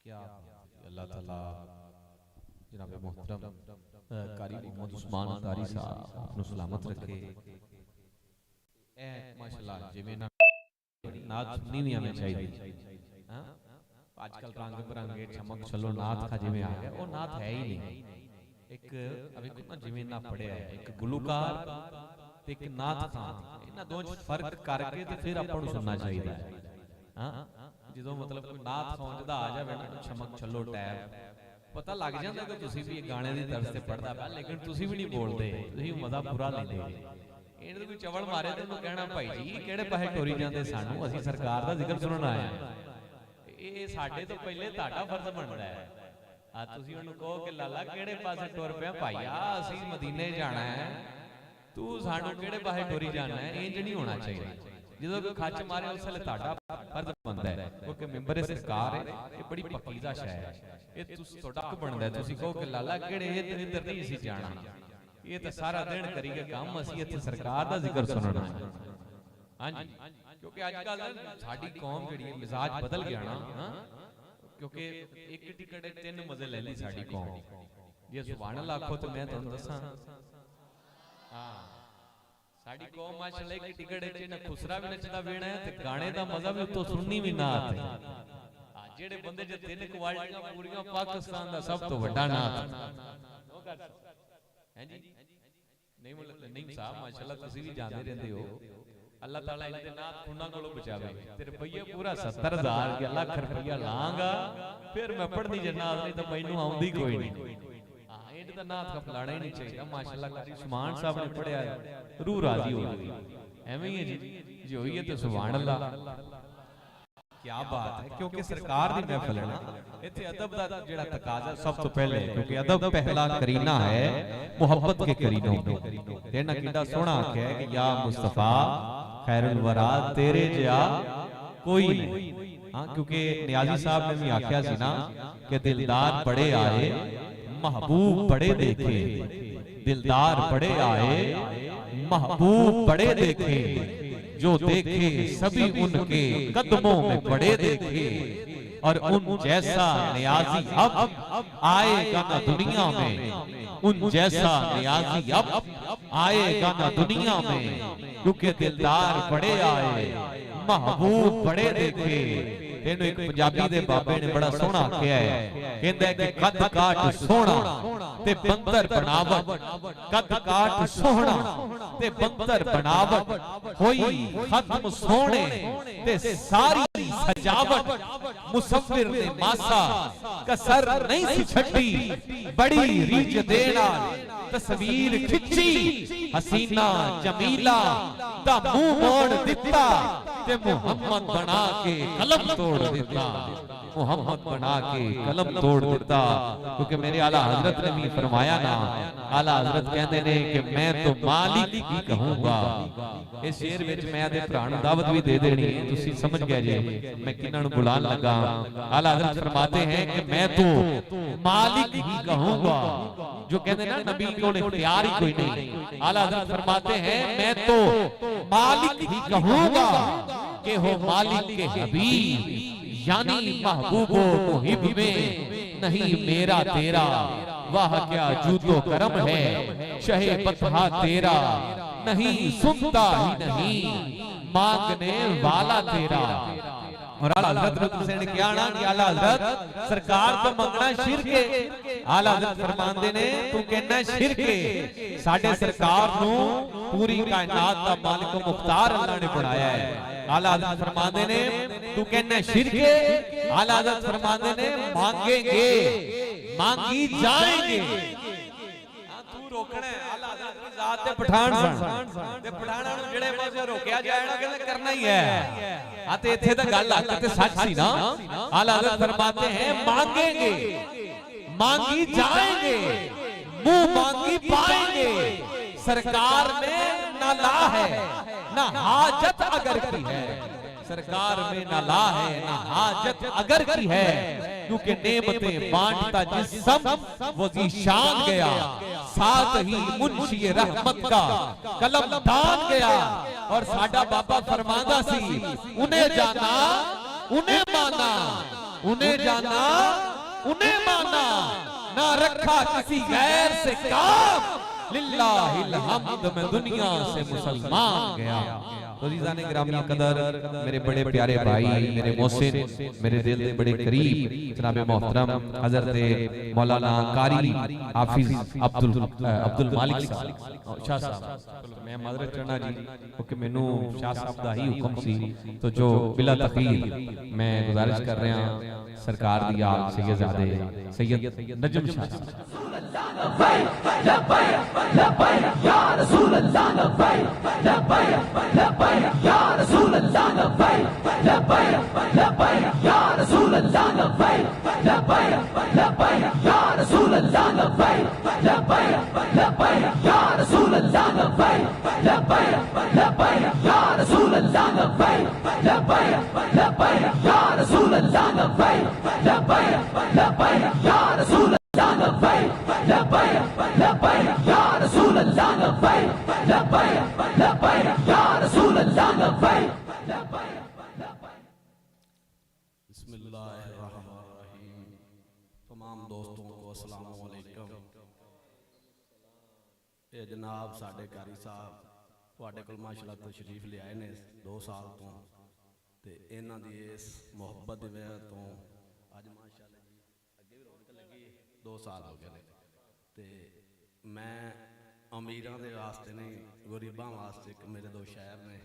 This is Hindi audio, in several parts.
क्या अल्लाह ताला जनाब मोहतरम कारी मोहम्मद उस्मान कारी साहब आपको सलामत रखे। ए माशाल्लाह जिवें ना नात सुननी भी हमें चाहिए। हां आजकल रंग बिरंगे चमक चलो नात का जिवें आ गया, वो नात है ही नहीं। एक अभी ना जिवें ना पढ़िया है, एक गुलूकार ते एक नात खान, इन्हां दोवां च फर्क करके ते फिर आपां नूं सुनना चाहिए। हां जो मतलब कोई नात खान आ जाए ना चमक चलो टैब पता लग जाता कि तुसी भी गाने की तरफ से पढ़ता पा, लेकिन तुसी भी नहीं बोलते, तुसी मजा पूरा लेंदे। इन्हें कोई चवल मारे तो उन्होंने कहना भाई जी किहड़े पासे टोरी जाते सानू, असीं सरकार दा जिक्र सुनन आए हैं। ये साडे तो पहले तुहाडा फर्ज बनदा है। आ तुसी उन्होंने कहो कि लाला किहड़े पासे टुर पिया भाईया, असीं मदीने जाना है, तू सानू किहड़े पासे टोरी जाना है, इंज नहीं होना चाहिए। जो कोई खच मारे उस वेले तुहाडा फर्ज बनदा है, क्योंकि मैंबर सरकार है, ये बड़ी पकीज़ा शै है, ये तुहाडा हक बनदा है। तुसी कहो कि लाला किहड़े इधर नहीं सी जाना, ये तो सारा दिन करिए काम, असीं इत्थे सरकार दा जिक्र सुनना है। हां जी, क्योंकि आजकल साडी कौम जिहड़ी मिजाज बदल गया ना, हां क्योंकि एक टिकट 3 मजे ले ली साडी कौम। जे सुभान अल्लाह आखो तो मैं तुहानू दसां, हां साडी कौम माशाअल्लाह एक टिकट च ना खुसरा भी नचदा वेना है ते गाने दा मजा भी उतो सुननी भी ना आते। हां जेड़े बंदे जे 3 क्वालिटियां पूरीਆਂ पाकिस्तान दा सब तो बड़ा नात है जी। नहीं साहब माशाअल्लाह तुसी भी जांदे रहंदे हो, अल्लाह ताला इनके नात खुना कोलों बचावे। ते रुपये पूरा 70,000 के लाख रुपया लांगा फिर मैं पढ़नी जन्नत, नहीं तो मैनू आउंदी कोई नहीं। हां इंड दा नात का फलाना ही नहीं चाहिए। माशाअल्लाह कारी उस्मान साहब ने पढ़िया रूह राजी हो गई, एवें ही है जी जो होई है तो सुभान अल्लाह क्या बात है। क्योंकि सरकार दी महफिल है ना, इत्थे अदब दा जेड़ा तकाजा सब तो पहले, क्योंकि अदब पहला करीना है मोहब्बत के करीनों में। तेना कितना सोहना आख्या है कि या मुस्तफा खैरुल वरा तेरे जिया कोई नहीं। हां क्योंकि नियाजी साहब ने भी आख्या सी ना कि दिलदार बड़े आए महबूब बड़े देखे, दिलदार बड़े आए महबूब बड़े देखे, जो देखे सभी उनके कदमों में बड़े देखे, और उन जैसा नियाजी अब आएगा ना दुनिया में, उन जैसा नियाजी अब आएगा ना दुनिया में, क्योंकि दिलदार बड़े आए महबूब बड़े देखे। तेनू एक पंजाबी दे बाबे ने बड़ा सोहना आख्या है, कहंदा है कि कद काट सोहना ते बंदर बनावट, कद काट सोहना ते बंदर बनावट, होई खत्म सोहने ते सारी सजावट, मुसव्विर ने मासा कसर नहीं सी छड्डी, बड़ी रीझ दे नाल तस्वीर खिंची, हसीना जमीला दा मुंह मोड़ दिता, ते मुहम्मद बना के कलम तोड़ देता, मुहम्मद बना के कलम तोड़ देता। क्योंकि मेरे आला हजरत ने भी फरमाया ना, आला हजरत कहते ने कि मैं तो मालिक ही कहूंगा। इस शेर विच मैं आदे भरा नूं दावत भी दे देनी है, तुसी समझ गए जी मैं किन्हां नूं बुलान लगा। आला हजरत फरमाते हैं कि मैं तो मालिक ही कहूंगा, जो कहते ना नबी कोल इख्तियार ही कोई नहीं। आला हजरत फरमाते हैं मैं तो मालिक ही कहूंगा कि हो मालिक के हबीब, यानी महबूबो मुहिब में नहीं मेरा तेरा, वाह क्या जूदो करम है शहे बतहा तेरा, नहीं सुनता ही नहीं मांगने वाला तेरा। और आला हजरत ने क्या ना कि आला हजरत सरकार तो मंगना शिरक है। आला हजरत फरमांदे ने तू कहना शिरक है, साडे सरकार नू पूरी कायनात दा मालिक मुख्तार अल्लाह ने बनाया है। आला हजरत फरमांदे ने तू कहना शिरक है, आला हजरत फरमांदे ने मांगेंगे मांगी जाएंगे, तू रोकना है। आला हजरत की जात ते पठान सन ते पठाना नू जेड़े पासे रोकिया जाए ना कहंदे करना ही है। आ ते इत्थे तां गल हक ते सच सी ना। आला हजरत फरमाते हैं मांगेंगे मांगी जाएंगे, मुंह मांगी पाएंगे, सरकार में ना ला है ना हाजत अगर की है, सरकार में ना ला है ना हाजत अगर की है, क्योंकि नेमतें बांटता जिस्म वो ज़ीशान गया, साथ ही मुंशी रहमत का कलम दान गया। और साडा बाबा फरमांदा सी उन्हें जाना उन्हें माना उन्हें जाना उन्हें माना, ना रखा किसी गैर से काम, लिल्लाहिल हम्द मैं दुनिया से मुसलमान गया। तो जीजाने ग्रामी कदर, मेरे बड़े प्यारे भाई, मेरे मोहसिन, मेरे दिल के बड़े करीब जनाब मोहतरम हजरत मौलाना कारी हाफिज अब्दुल मालिक साहब शाह साहब, मैं माजरत करना जी क्योंकि मैनू शाह साहब दा ही हुक्म सी, तो जो बिला तखीर मैं गुजारिश कर रहा हूं सरकार दी आप सैयदजादे सैयद नजम शाह बिस्मिल्लाहिर्रहमानिर्रहीम। तमाम दोस्तों को अस्सलाम वालेकुम। ये जनाब साडे कारी साहब तुहाडे कोल माशाअल्लाह तशरीफ ले आए ने 2 साल तो, ते इन्हां दी इस मुहब्बत दी वजह तो अज माशाअल्लाह जी अगे भी रौनक लगी 2 साल हो गए ने। ते मैं अमीरां दे वास्ते नहीं गरीबां वास्ते एक मेरे 2 शायर ने,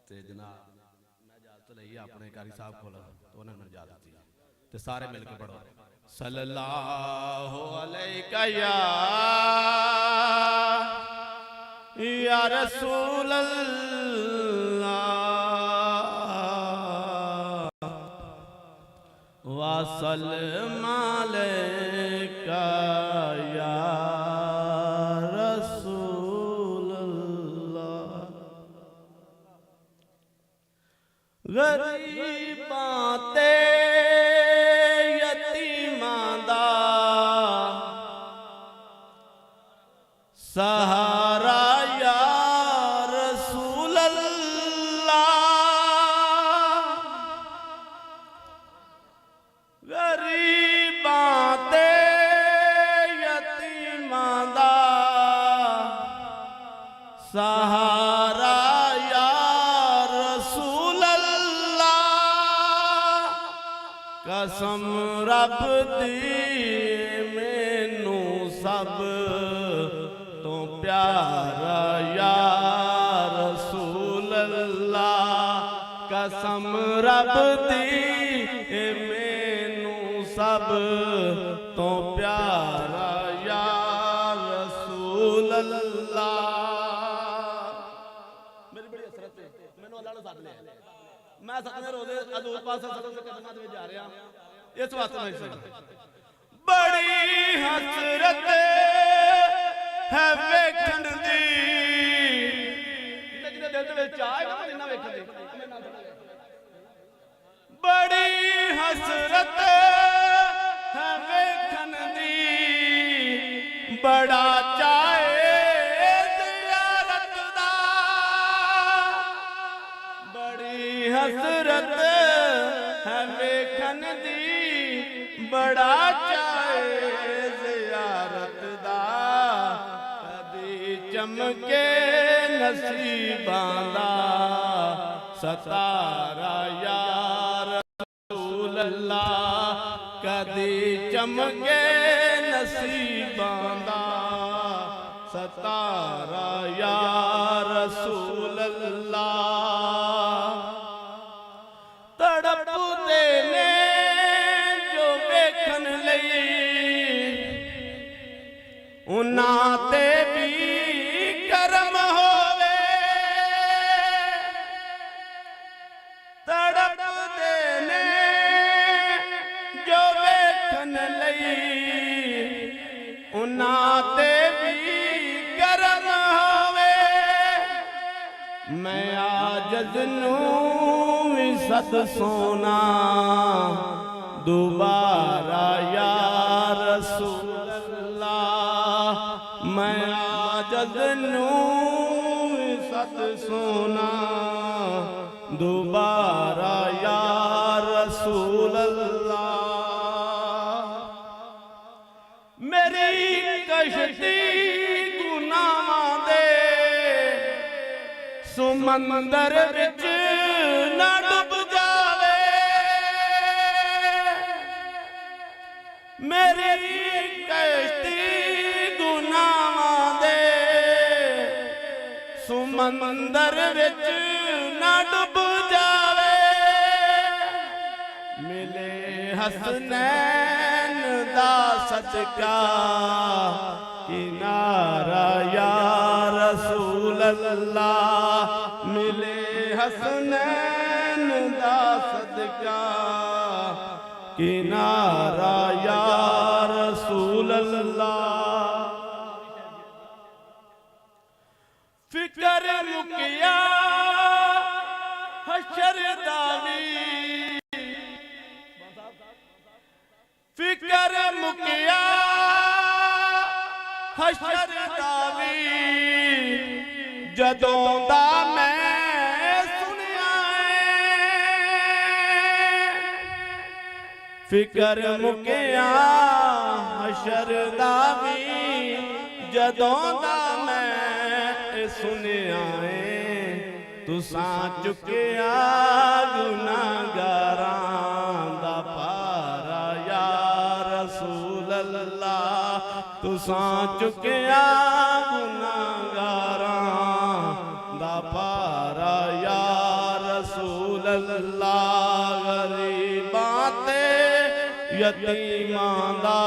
ते जनाब मैं इजाजत लई अपने कारी साहब कोल, तो उन्होंने मैंने इजाजत दी, ते सारे मिल के पढ़ो सल्लल्लाहु अलैका या रसूल अल्लाह वा सल्लम अलैका या रसूल अल्लाह। गरीबां ते यतीमां दा सहारा या रसूल अल्लाह। गरीबां ते यतीमां दा सहारा या रसूल अल्लाह। कसम रब दी मैनू सब तो प्यारा या रसूल अल्लाह। कसम रब दी मैनू सब तो प्यारा या रसूल अल्लाह। मेरी बड़ी हसरत है, मैनू अल्लाह ने सद लिया, मैं सतवें रोज़े हजूर पाक सल्लल्लाहु अलैहि वसल्लम के जा रहा इस वास्ते मैं बड़ी हसरत है वेखण दी, जिन्हें दिल दे विच आए ना इन्ना वेखण दी। बड़ी हसरत है वेखण दी, बड़ा चाहे ज़ियारत दा। बड़ी हसरत है वेखण दी, बड़ा चाहे ज़ियारत दा। कदी चमके नसीबां दा सतारा या रसूल अल्लाह। कदी चमके नसीबां दा सतारा या रसूल अल्लाह। तड़पदे ने जो वेखण लई उन्हां ते भी करम होवे। तड़पदे ने जो वेखण लई उन्हां ते भी करम होवे। मैं आजज़ नूं भी सद सोना दोबारा या रसूल अल्लाह। मैं आजज़ नूं भी सद सोना दोबारा या रसूल अल्लाह। समंदर विच ना डुब जावे मेरी कश्ती गुनाहां दे समंदर विच ना डुब जावे मिले हसनैन दा सदका किनारा या रसूल अल्लाह मिले हसनैन दा सदका किनारा या रसूल अल्लाह फिकर मुकिया हशर दावी फिकर मुकिया हशर दावी जदों दा मैं सुनिया फिकर मुकिया हशर दावी जदों दा मैं सुनिया तुसां चुकिया गुनाहगारां दा भारा या रसूल अल्लाह तुसां चुकिया गुनाहगारां दा भारा या रसूल अल्लाह गरीबां ते यतीमां दा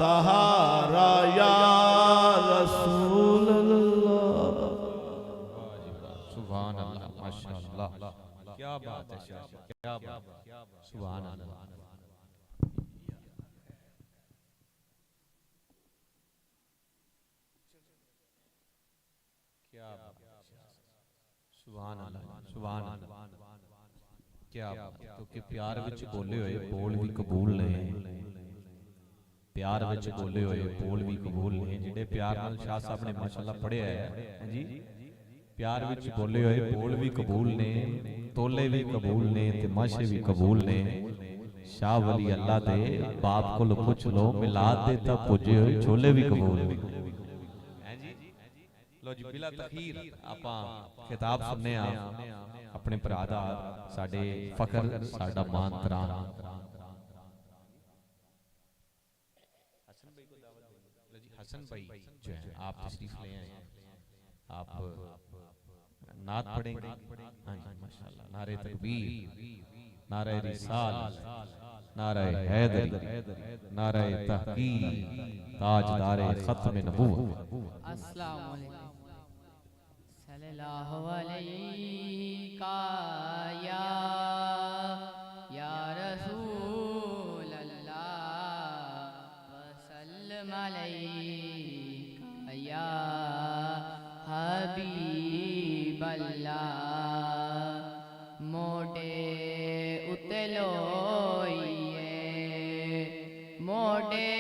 सहारा या रसूल अल्लाह सुभान अल्लाह माशाअल्लाह क्या बात है शाह क्या बात सुभान अल्लाह क्या सुभान अल्लाह सुभान अल्लाह क्या तो कि प्यार विच बोले हुए बोल भी कबूल ने प्यार विच बोले हुए बोल भी कबूल ने जिहड़े प्यार नाल शाह साहब ने माशाअल्लाह पढ़िया है जी प्यार विच बोले हुए बोल भी कबूल ने तोले भी कबूल ने ते माशे भी कबूल ने शाह वली अल्लाह दे बाप कोल पुछ लो मिलाद दे ता पुजे होए छोले भी कबूल ने हैं जी लो जी बिला तखीर आपां खिताब सुनने आ अपने भरा दा साडे फखर साडा मान तरान हसन भाई जो है आप तशरीफ ले आए आप नात पढ़ेंगे हाँ जी माशाल्लाह नारे तकबीर नारे रिसाल नारे हैदरी नारे तहकीर ताजदारे खत्म नबूवत अस्सलाम वालेकुम सल्लल्लाहु अलैका या रसूल अल्लाह वसल्लम अलैका या हबीब अल्लाह मोटे उतलोइए मोटे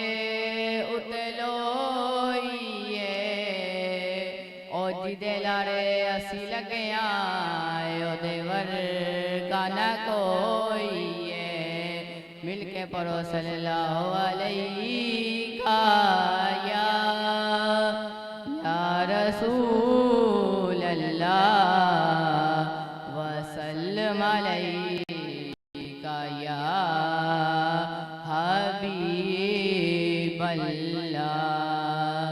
उतलोइए ओ जिदे लारे असी लगे ओदे वर्गा न कोइए मिलके पढ़ो सल्लल्लाहु अलैका या रसूल अल्लाह वसल्लम अलैका या हबीब अल्लाह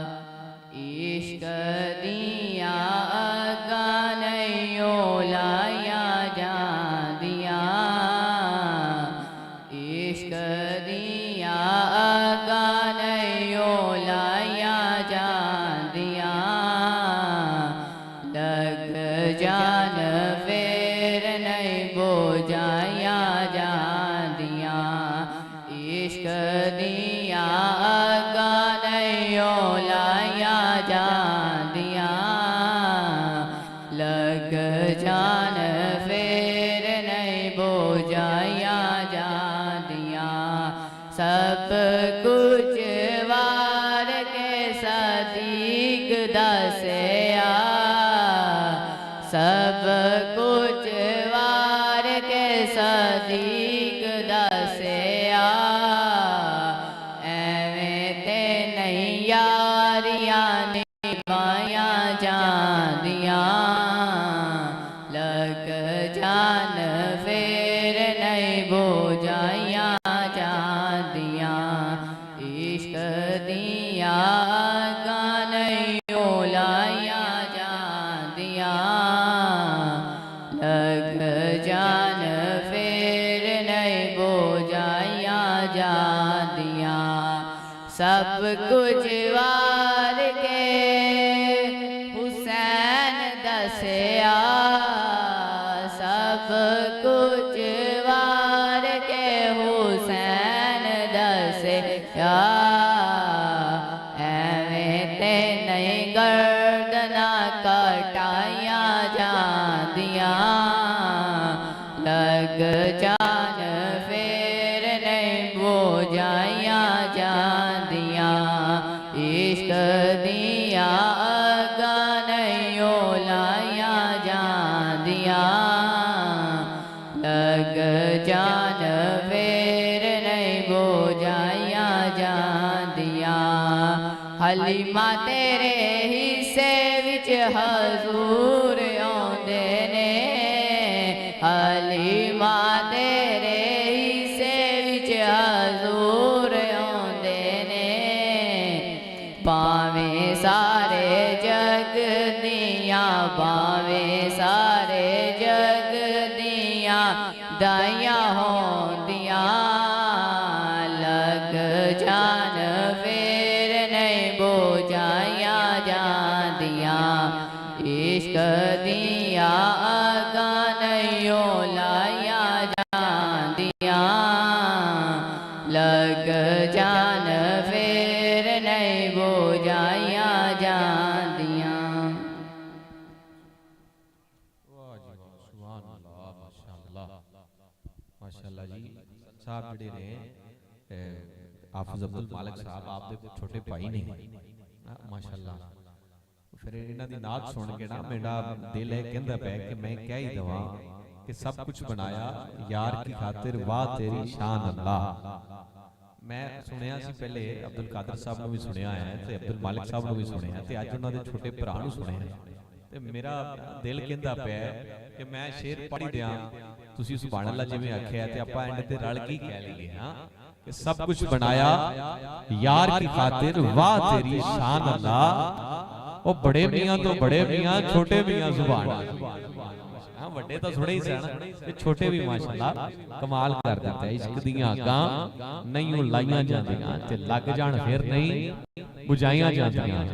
इश्क दिया गानयो लाया जांदिया इश्क दिया गानयो लाया जांदिया लग जान फेर नहीं बोझाया जांदिया इश्क दिया गानयो लाया जांदिया लग जान फेर नहीं बोझाया जांदिया सब कुछ वार के सदीक दसया सब कुछ वार के सदीक दसया एवें ते नहीं यारियां निभाया जांदियां ਬੁਝਾਈਆਂ ਜਾਂਦੀਆਂ ਇਸ਼ਕ ਦੀਆਂ ਅੱਗਾਂ ਨਹੀਂ ਲਾਈਆਂ ਜਾਂਦੀਆਂ ਲੱਗ ਜਾਣ ਫੇਰ ਨਹੀਂ ਬੁਝਾਈਆਂ ਜਾਂਦੀਆਂ ਸਭ ਕੁਝ ਵਾਰ ਕੇ ਹੁਸੈਨ ਦੱਸਿਆ ਸਭ ਕੁਝ ਵਾਰ ਕੇ ਹੁਸੈਨ ਦੱਸਿਆ ਐਵੇਂ ਤੇ ਨਹੀਂ ਗਰਦਨਾਂ ਕਟਾਈਆਂ ਜਾਂਦੀਆਂ ਲੱਗ ਜਾਣ ਫੇਰ ਨਹੀਂ ਬੁਝਾਈਆਂ ਜਾਂਦੀਆਂ ਇਸ਼ਕ ਦੀਆਂ ਅੱਗਾਂ ਨਹੀਂ ਲਾਈਆਂ ਜਾਂਦੀਆਂ ਲੱਗ ਜਾਣ ਫੇਰ ਨਹੀਂ ਬੁਝਾਈਆਂ ਜਾਂਦੀਆਂ ਹਲੀਮਾ ਤੇਰੇ ਹਿੱਸੇ ਵਿੱਚ ਹਜ਼ੂਰ ਆਉਂਦੇ ਨੇ ਹਲੀਮਾ ਤੇਰੇ ਹਿੱਸੇ ਵਿੱਚ ਹਜ਼ੂਰ ਆਉਂਦੇ ਨੇ ਭਾਵੇਂ ਸਾਰੇ ਜਗ ਦੀਆਂ ਭਾਵੇਂ ਸਾਰੇ ਜਗ ਦੀਆਂ ਦਾਈਆਂ ਹੁੰਦੀਆਂ ਲੱਗ ਜਾਣ ਫੇਰ ਨਹੀਂ ਬੁਝਾਈਆਂ ਜਾਂਦੀਆਂ ਇਸ਼ਕ ਦੀਆਂ ਅੱਗਾਂ ਨਹੀਂ ਲਾਈਆਂ ਜਾਂਦੀਆਂ ਲੱਗ ਜਾਣ ਫੇਰ ਨਹੀਂ ਬੁਝਾਈਆਂ ਜਾਂਦੀਆਂ ਵਾਹ ਜੀ ਵਾਹ ਸੁਭਾਨ ਅੱਲਾਹ ਮਾਸ਼ਾਅੱਲਾ ਮਾਸ਼ਾਅੱਲਾ ਜੀ ਸਾਹਿਬ ਜਿਹੜੇ ਨੇ ਹਾਫਿਜ਼ ਅਬਦੁਲ ਮਾਲਿਕ ਸਾਹਿਬ ਆਪ ਦੇ ਛੋਟੇ ਭਾਈ ਨੇ ਮਾਸ਼ਾਅੱਲਾ ਫਿਰ ਇਹਨਾਂ ਦੀ ਨਾਤ ਸੁਣ ਕੇ ਨਾ ਮੇਰਾ ਦਿਲ ਇਹ ਕਹਿੰਦਾ ਪਿਆ ਕਿ ਮੈਂ ਕਹਿ ਹੀ ਦਵਾਂ ਕਿ ਸਭ ਕੁਝ ਬਣਾਇਆ ਯਾਰ ਕੀ ਖਾਤਰ ਵਾਹ ਤੇਰੀ ਸ਼ਾਨ ਅੱਲਾਹ ਮੈਂ ਸੁਣਿਆ ਸੀ ਪਹਿਲੇ ਅਬਦੁਲ ਕਾਦਰ ਸਾਹਿਬ ਨੂੰ ਵੀ ਸੁਣਿਆ ਹੈ ਤੇ ਅਬਦੁਲ ਮਾਲਿਕ ਸਾਹਿਬ ਨੂੰ ਵੀ ਸੁਣਿਆ ਤੇ ਅੱਜ ਉਹਨਾਂ ਦੇ ਛੋਟੇ ਭਰਾ ਨੂੰ ਸੁਣਿਆ ਤੇ ਮੇਰਾ ਦਿਲ ਕਹਿੰਦਾ ਪਿਆ ਕਿ ਮੈਂ ਸ਼ੇਰ ਪੜ੍ਹ ਦਿਆਂ ਤੁਸੀਂ ਸੁਭਾਨ ਅੱਲਾਹ ਜਿਵੇਂ ਆਖਿਆ ਤੇ ਆਪਾਂ ਐਂਡ ਤੇ ਰਲ ਕੀ ਕਹਿ ਲਈਏ ਹਾਂ ਕਿ ਸਭ ਕੁਝ ਬਣਾਇਆ ਯਾਰ ਕੀ ਖਾਤਰ ਵਾਹ ਤੇਰੀ ਸ਼ਾਨ ਅੱਲਾਹ ਉਹ ਬੜੇ ਮੀਆਂ ਤੋਂ ਬੜੇ ਮੀਆਂ ਛੋਟੇ ਮੀਆਂ ਸੁਭਾਨ ਅੱਲਾਹ ਹਾਂ ਵੱਡੇ ਤਾਂ ਥੋੜੇ ਹੀ ਸਨ ਤੇ ਛੋਟੇ ਵੀ ਮਾਸ਼ਾਅੱਲਾ ਕਮਾਲ ਕਰ ਦਿੰਦਾ ਇਸ਼ਕ ਦੀਆਂ ਅੱਗਾਂ ਨਹੀਂ ਲਾਈਆਂ ਜਾਂਦੀਆਂ ਤੇ ਲੱਗ ਜਾਣ ਫਿਰ ਨਹੀਂ ਬੁਝਾਈਆਂ ਜਾਂਦੀਆਂ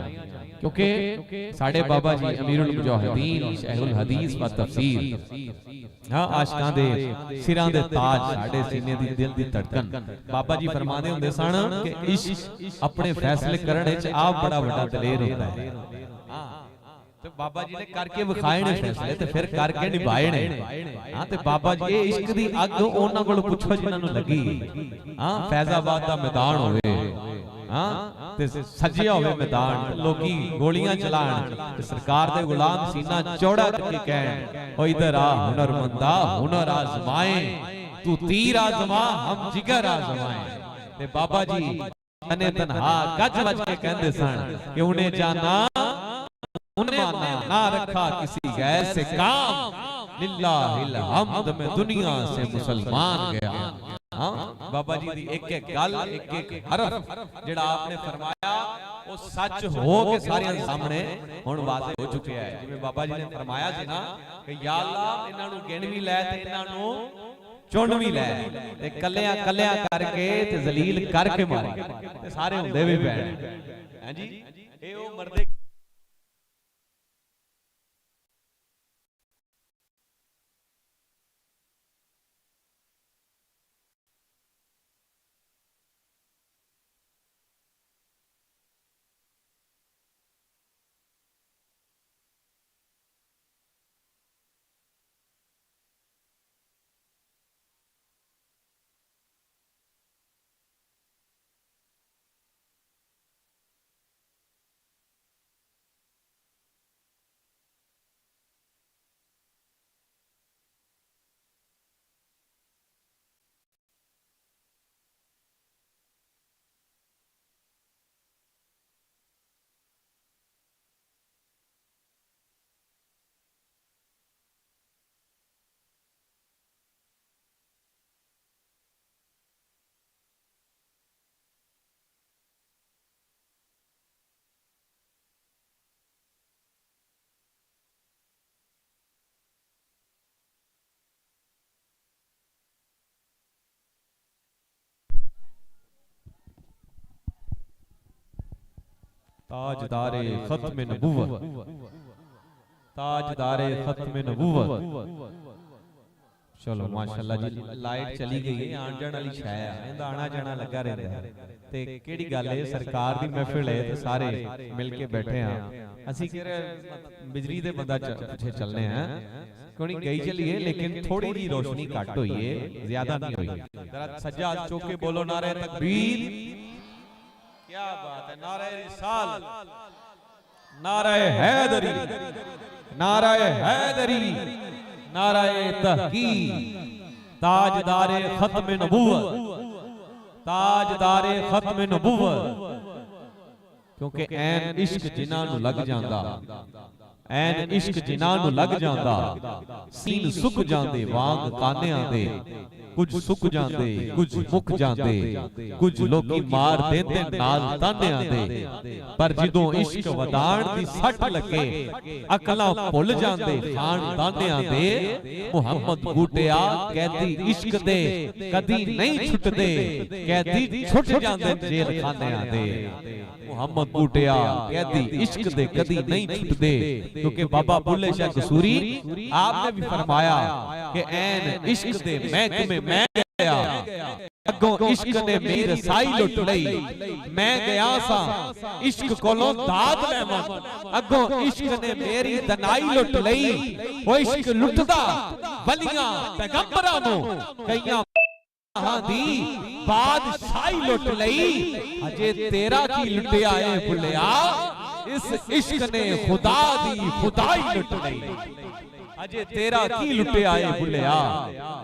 ਕਿਉਂਕਿ ਸਾਡੇ ਬਾਬਾ ਜੀ ਅਮੀਰੁਲ ਮੁਜਾਹਿਦੀਨ ਸ਼ੈਖੁਲ ਹਦੀਸ व ਤਫਸੀਰ ਹਾਂ ਆਸ਼ਕਾਂ ਦੇ ਸਿਰਾਂ ਦੇ ਤਾਜ ਸਾਡੇ ਸੀਨੇ ਦੀ ਦਿਲ ਦੀ ਧੜਕਨ ਬਾਬਾ ਜੀ ਫਰਮਾਉਂਦੇ ਹੁੰਦੇ ਸਨ ਕਿ ਇਸ਼ਕ ਆਪਣੇ ਫੈਸਲੇ ਕਰਨ ਵਿੱਚ ਆਪ ਬੜਾ ਵੱਡਾ ਦਲੇਰ ਹੁੰਦਾ ਹੈ ਤੇ ਬਾਬਾ ਜੀ ਨੇ ਕਰਕੇ ਵਿਖਾਏ ਨੇ ਫੈਸਲੇ ਤੇ ਫਿਰ ਕਰਕੇ ਨਿਭਾਏ ਨੇ ਹਾਂ ਤੇ ਬਾਬਾ ਜੀ ਇਹ ਇਸ਼ਕ ਦੀ ਅੱਗ ਉਹਨਾਂ ਕੋਲ ਪੁੱਛੋ ਜਿਨ੍ਹਾਂ ਨੂੰ ਲੱਗੀ ਹਾਂ ਫੈਜ਼ਾਬਾਦ ਦਾ ਮੈਦਾਨ ਹੋਵੇ ਹਾਂ ਤੇ ਸਜਿਆ ਹੋਵੇ ਮੈਦਾਨ ਲੋਕੀ ਗੋਲੀਆਂ ਚਲਾਣ ਤੇ ਸਰਕਾਰ ਦੇ ਗੁਲਾਮ ਸੀਨਾ ਚੌੜਾ ਕਰਕੇ ਕਹਿਣ ਓ ਇਧਰ ਆ ਹੁਨਰਮੰਦਾ ਹੁਨਰ ਆਜ਼ਮਾਏ ਤੂੰ ਤੀਰ ਆਜ਼ਮਾ ਹਮ ਜਿਗਰ ਆਜ਼ਮਾਏ ਤੇ ਬਾਬਾ ਜੀ ਤਨੇ ਤਨਹਾ ਗੱਜ ਵੱਜ ਕੇ ਕਹਿੰਦੇ ਸਨ ਕਿ ਉਹਨੇ ਜਾਨਾ उन्हें माना ना रखा किसी गैर से काम लिल्लाहिल हम्द में दुनिया से मुसलमान गया हाँ बाबा जी दी एक एक गल एक एक हरफ जेड़ा आपने फरमाया वो सच हो के सारे सामने हुण वाज़े हो चुके हैं जिवें बाबा जी ने फरमाया सी ना कि या अल्लाह इन्हां नूं गिण भी लै ते इन्हां नूं चुन भी लै ते कल्लियां कल्लियां करके ते जलील करके मारे ते सारे हुंदे भी पैण हैं जी ये ओ मरदे ताजदारे खत्म नबुव्वत, ताजदारे खत्म नबुव्वत। चलो माशाअल्लाह जी, लाइट चली गई है, आण जाण वाली छाया है, इंदा आना जाना लगा रहता है। ते केड़ी गल है, सरकार दी महफिल है ते सारे मिल के बैठे हैं। ਅਸੀਂ ਕਿ ਬਿਜਲੀ ਦੇ ਬੰਦਾ ਪਿੱਛੇ ਚੱਲਨੇ ਆ, ਕੋਈ ਗਈ ਚਲੀ ਹੈ लेकिन थोड़ी जी रोशनी घट हुई है, ज्यादा नहीं हुई। जरा सज्जा हाथ चौक के बोलो नारे तकबीर, क्या बात है, नारे रिसाल, नारे हैदरी, नारे हैदरी, नारे तहकीक, ताजदारे खत्म नबुव्वत, ताजदारे खत्म नबुव्वत। क्योंकि ऐन इश्क जिन्हां नूं लग जांदा, ऐन इश्क जिन्हां नूं लग जांदा, सीन सुख जांदे वांग कानियां दे। कुछ सुख जांदे, कुछ मुक जांदे, कुछ लोकी मार देंदे नाल तानियां दे। पर जिदों इश्क वधाण दी सट लगे, अकलां भुल जांदे खान दानियां दे। मुहम्मद बूटिया कैदी इश्क दे, कदी नहीं छुटदे, कैदी छुट जांदे जेल खानियां दे। मुहम्मद बूटिया कैदी इश्क दे, कदी नहीं छुटदे। क्योंकि बाबा बुल्ले शाह कसूरी आपने भी फरमाया कि ऐन इश्क दे महकमे मैं गया, अगों इश्क ने मेरी रसाई लुट लई। मैं गया सा इश्क कोलों दाद लैवन, अगों इश्क ने मेरी दनाई लुट लई। वो इश्क लुटदा वलियां पैगंबरां नूं, कईयां दी बादशाही लुट लई। अजे तेरा की लुटिया है भुलिया, इस इश्क ने खुदा दी खुदाई लुट लई। अजे तेरा की लुटिया है भुलिया,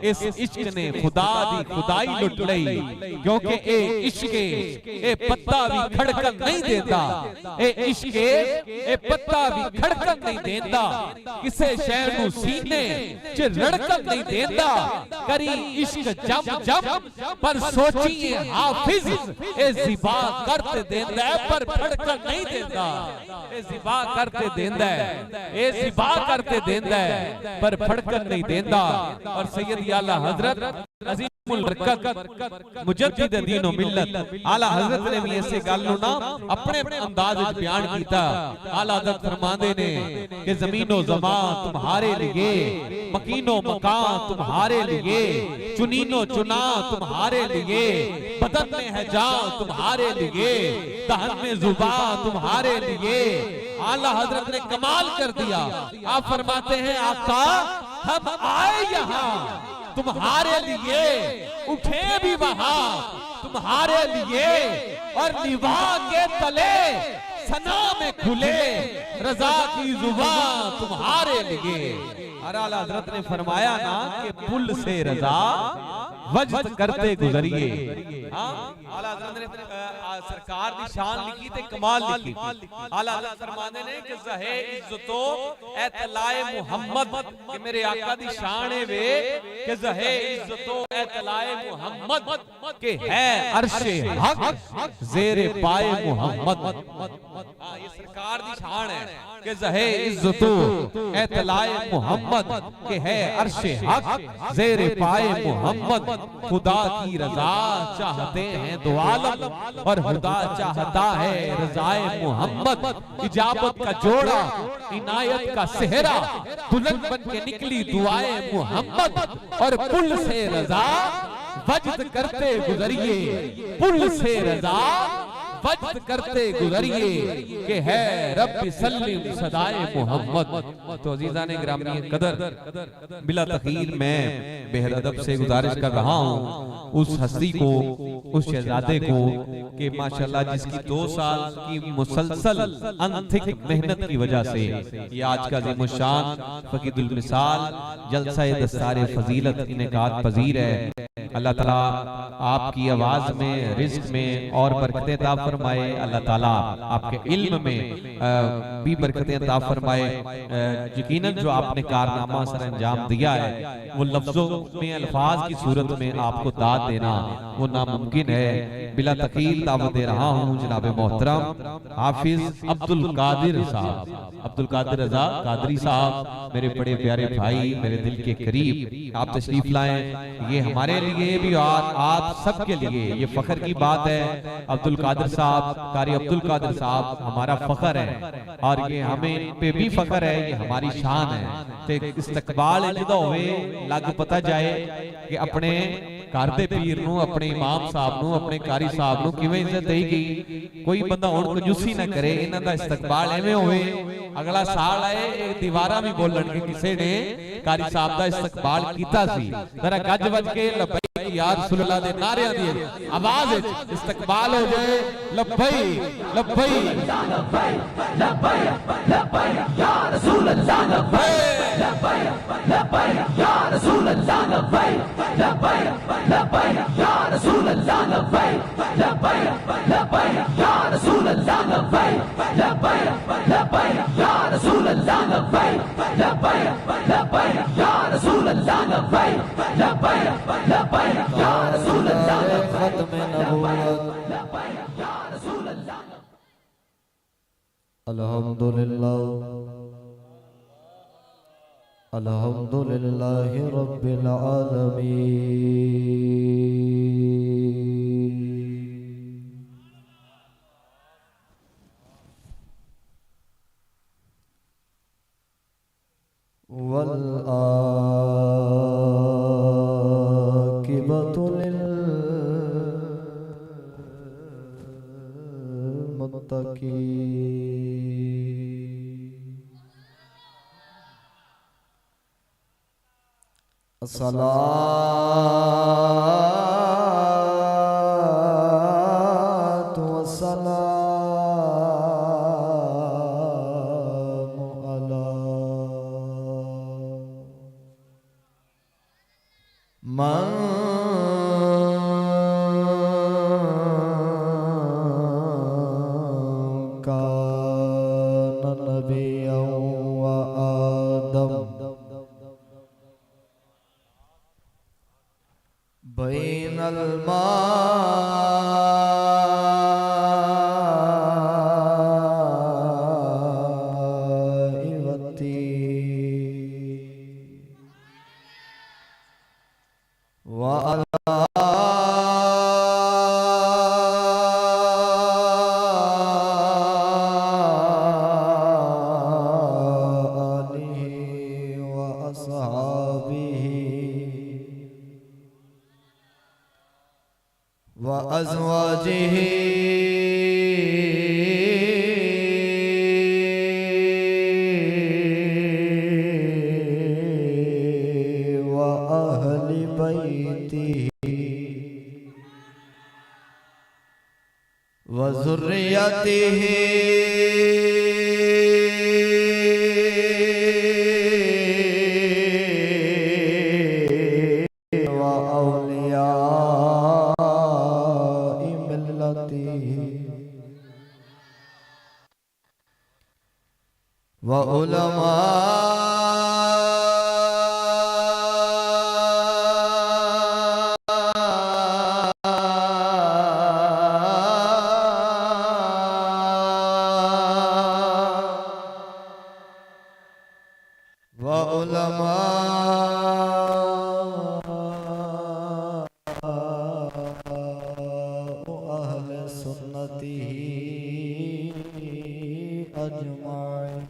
इस इश्क ने खुदा दी खुदाई लुट लई। क्योंकि ए इश्क ए पत्ता भी खड़कन नहीं देता, ए इश्क ए पत्ता भी खड़कन नहीं देता। किसे शहर नूं सीने च रड़कन नहीं देता। करी इश्क जम जम पर सोचिए हाफिज, ए ज़िबा करते देंदा है पर खड़कन नहीं देता। ए ज़िबा करते देंदा है, ए ज़िबा करते देंदा है पर फड़कन नहीं देंदा। और सैयद आला हजरत अजीमुल बरकत मुजद्दिद दीन व मिल्लत आला हजरत ने भी ऐसे गल नु ना अपने अंदाज विच बयान कीता। आला हजरत फरमांदे ने कि ज़मीनो ज़मान तुम्हारे लिए, मकीनो मकान तुम्हारे लिए, चुनीनो चुना तुम्हारे लिए, बदन में है जान तुम्हारे लिए, दहन में जुबान तुम्हारे लिए। आला हजरत ने कमाल कर दिया। आप फरमाते हैं आका हम आए यहाँ तुम्हारे लिए, उठे भी वहां तुम्हारे लिए, और निवाह के तले सना में खुले रजा की जुबान तुम्हारे लिए। और आला हजरत ने फरमाया ना कि पुल से रजा वजद करते गुजरिए। आला हजरत ने सरकार दी शान लिखी ते कमाल लिखी। आला हजरत फरमाते ने कि ज़हे इज्जतो एतलाए मुहम्मद, कि मेरे आका दी शान है वे कि ज़हे इज्जतो एतलाए मुहम्मद, के है अर्शे हक ज़ेरे पाए मुहम्मद। ये सरकार दी शान है कि ज़हे इज्जतो एतलाए मुहम्मद, के है अर्शे हक ज़ेरे पाए मुहम्मद। खुदा की रजा चाहते हैं दो आलम, और खुदा चाहता है रजाए मुहम्मद। इजाबत का जोड़ा इनायत का सेहरा, दुल्हन बन के निकली दुआए मुहम्मद। और पुल से रजा वजद करते गुजरिए, पुल से रजा वजद करते गुजरिए, के है रब्बी सल्लिम सदाए मुहम्मद। तो अजीज़ान गिरामी कदर, बिला तखीर मैं बेहद अदब से गुजारिश कर रहा हूँ उस हस्ती को, उस शहजादे को कि माशाल्लाह जिसकी 2 साल की मुसलसल अनथिक मेहनत की वजह से ये आज का ज़ीमुश्शान फ़कीदुल मिसाल जलसा दस्तारे फजीलत इनेकात पजीर है। अल्लाह ताला आपकी आवाज में, रिज़्क़ में और बरकतें अता फरमाए। अल्लाह ताला आपके इल्म में भी बरकतें अता फरमाए। यकीनन जो आपने कारनामा सर अंजाम दिया है वो लफ्जों में, अल्फाज की सूरत में आपको दाद देना वो नामुमकिन है। बिला तकील दावत दे रहा हूँ जनाब मोहतरम हाफिज अब्दुल कादिर साहब, अब्दुल कादिर रजा कादरी साहब, मेरे बड़े प्यारे भाई, मेरे दिल के करीब, आप तशरीफ लाएं। ये हमारे लिए ये भी आप सबके लिए ये फख्र की बात है। अब्दुल कादिर साहब, कारी अब्दुल कादिर साहब हमारा फख्र है और ये हमें पे भी फख्र है, ये हमारी शान है। ते इस्तकबाल जदा होवे लग पता जाए कि अपने घर दे पीर नूं, अपने इमाम साहब नूं, अपने कारी साहब नूं किवें इज्जत देई गई। कोई बंदा हुण कंजूसी ना करे, इन्हां दा इस्तकबाल एवें होवे अगला साल आए एक दीवारा भी बोलन कि किसी ने कारी साहब दा इस्तकबाल कीता सी। जरा गज वज के लब्बैक या रसूलुल्लाह दे नारियां दी आवाज विच इस्तकबाल हो जाए। लब्बैक लब्बैक लब्बैक लब्बैक या रसूलुल्लाह, लब्बैक लब्बैक या रसूलुल्लाह, लब्बैक लब्बैक या रसूलुल्लाह, लब्बैक लब्बैक या रसूलुल्लाह, लब्बैक लब्बैक या रसूलुल्लाह, लब्बैक लब्बैक या रसूलुल्लाह, लब्बैक लब्बैक या रसूलुल्लाह, खत्म नबूवत। अल्हम्दुलिल्लाह अल्हम्दुलिल्लाहि रब्बिल आलमीन। वल आकिबतु लिल मुत्तकीन। अस्सलातु वस्सलामु अला मन कान नबिय्यन व आदम बैनल माइ वत्तीन व अला आलिहि व अस्हाबिहि व अज़वाजिहि व अहलि बैतिहि व ज़ुर्रियतिहि व औलियाइ मिल्लतिहि व उलमा व उलमा अहले सुन्नतिही अजमाइन।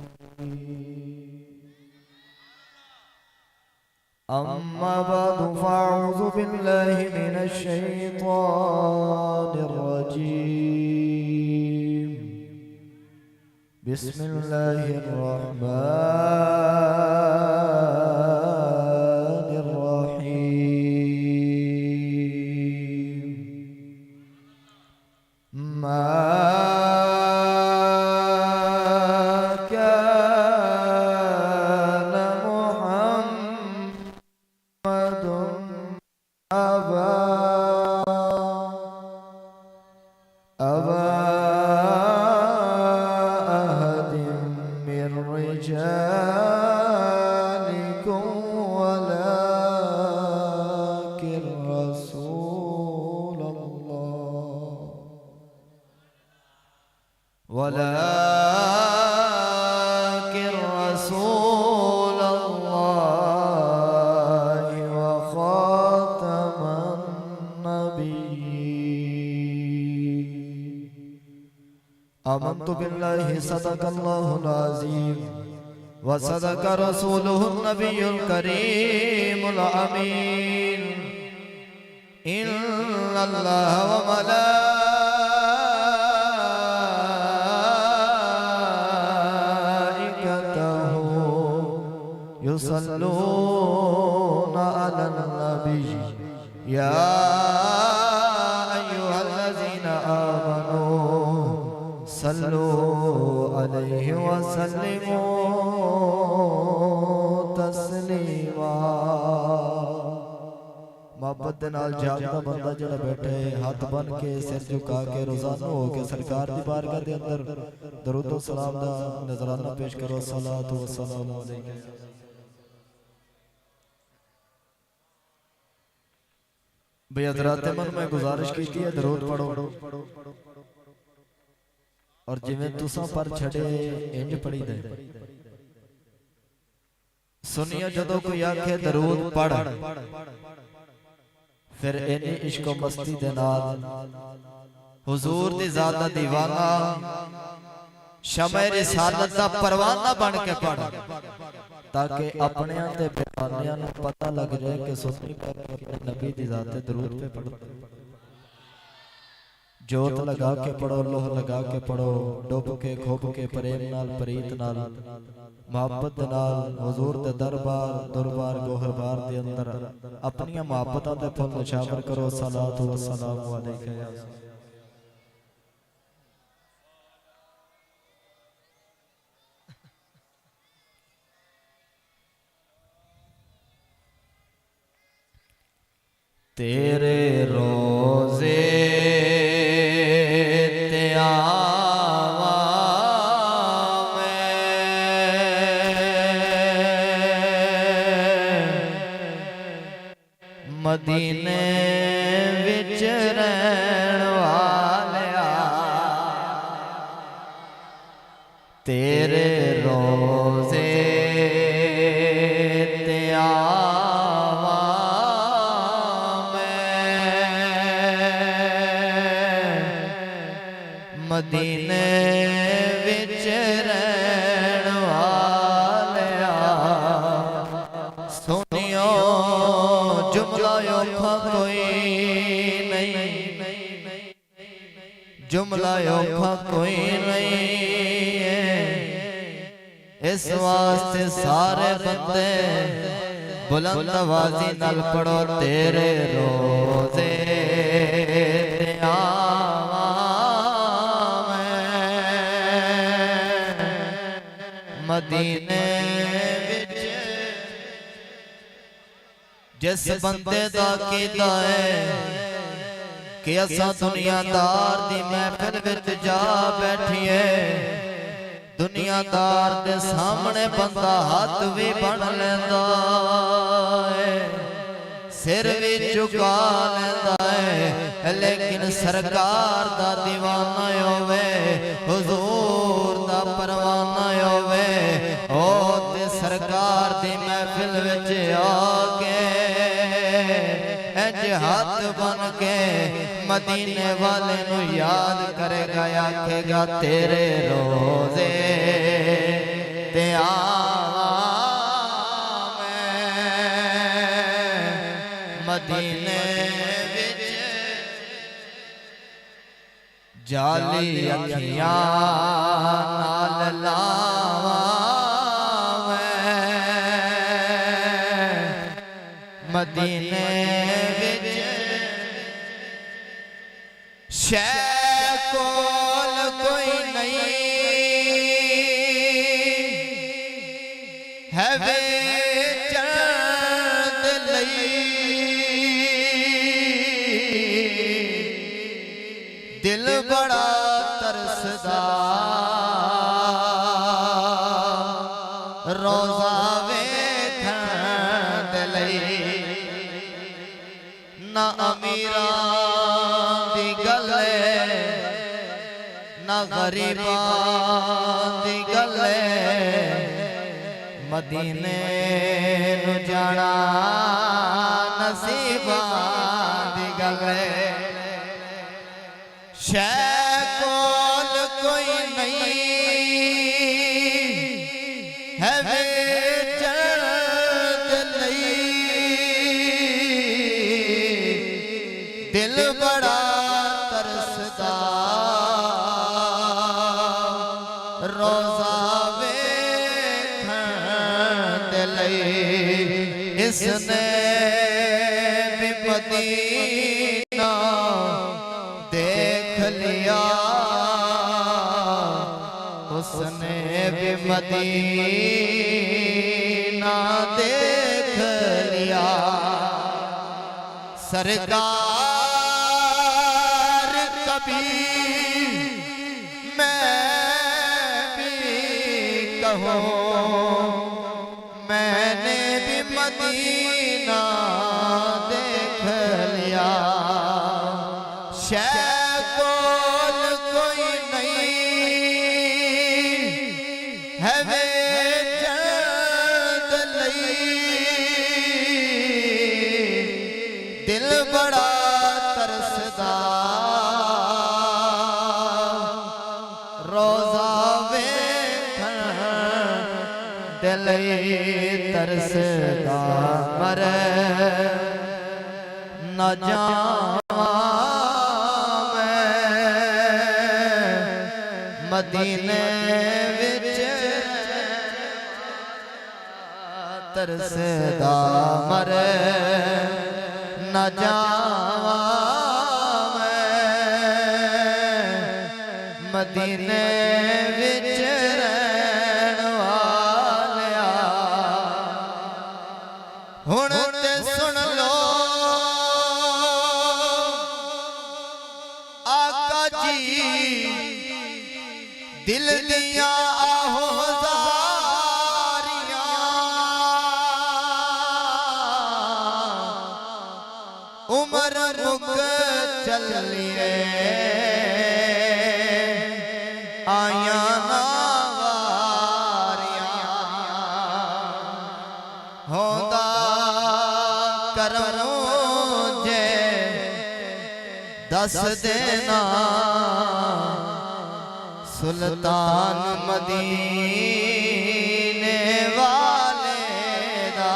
अम्मा बअदु फ़अऊज़ु बिल्लाहि मिनश शैतानिर रजीम। बिस्मिल्लाहिर रहमानिर रहीम। मा कान मुहम्मदुन अबा अहदिम मिर रिजालिकुम आमन्तु बिल्लाहि सदक़ल्लाहुल अज़ीम व सदक़ रसूलुहुन नबियुल करीमुल अमीन। इन्नल्लाह व मलाइकतहु युसल्लूना अलन नबी या अय्युहल्लज़ीना आमनू सल्लू अलैहि व सल्लिमू तस्लीमा। मोहब्बत दे नाल जागदा बंदा जिहड़ा बैठा है हाथ बन के सिर झुका के रोजाना हो के सरकार दी बारगाह दे अंदर दरूद व सलाम दा नजराना पेश करो। सलातु व सलाम अलैका। भाई हज़रात मन में गुजारिश की है दरूद पढ़ो और जिवें तुसां पर छड़े इंज पढ़ी दे। सुनिया जदों कोई आखे दरूद पढ़ फिर इन्नी इश्क मस्ती दे नाल हुजूर दी ज़ात दा दीवाना शमे रिसालत दा परवाना बन के पढ़ ताकि अपने ते बेगानियां नूं पता लग जाए कि सुन्नी नबी दी ज़ात ते दरूद पे पढ़ो। जोत लगा के पढ़ो, लोह लगा के पढ़ो, डुब के खोब के प्रेम नाल प्रीत नाल मोहब्बत नाल हुजूर दे दरबार दरबार गोहरबार दे अंदर अपनी मोहब्बतां दे फुल निशावर करो। सलातु व सलाम अलैका या तेरे रोजे ते आवा मैं मदीने विच रहण वालिया तेरे रोजे ते आवा मदीने विच रहण वालिया सुनियो जुमला औखा कोई नहीं, जुमला औखा कोई नहीं। इस वास्ते सारे बंदे बुलंद आवाज़ी नाल पढ़ो तेरे रोज़े ते आवा मदीने विच। जिस बंदे दा कीदा है कि असां दुनियादार दी महफिल विच जा बैठिए दुनियादार दे सामने बंदा हाथ भी बन लेंदा है सिर भी झुका लेंदा है लेकिन सरकार दा दीवाना होवे हुजूर दा परवाना होवे ओ ते सरकार दी महफिल विच आके इंज हाथ बन के मदीने वाले नू याद करेगा आखेगा तेरे रोज़े ते आवा मैं मदीने विच जाली अखियां नाल लावा मदीने विच शै कोल कोई नहीं है वेचण दे लई दिल बड़ा तरसदा रोज़ा वेखण दे लई ना अमीरां दी गल ना गरीबां दी गल मदीने नू जाना नसीबां दी गल शै कोल कोई दिल बड़ा तरसदा रोजा वेखण दे लई इसने भी मदीना देख लिया उसने भी मदीना देख लिया सरकार कभी मैं भी कहूँ मैंने भी मदीना देख लिया शैकोल कोई नहीं है वे चंद लई दिल बड़ा तरसदा रोजा वेखण दे लई तरसदा मरे न जावां मैं मदीने विच तरसदा मरे न जावां मैं मदीने विच रहण वालिया हुण ते सुन लो आका जी दिल दिया आहो उमर मुक चलिए आया नावारियां होंदा करूं जे दस देना सुल्तान मदीने वाले दा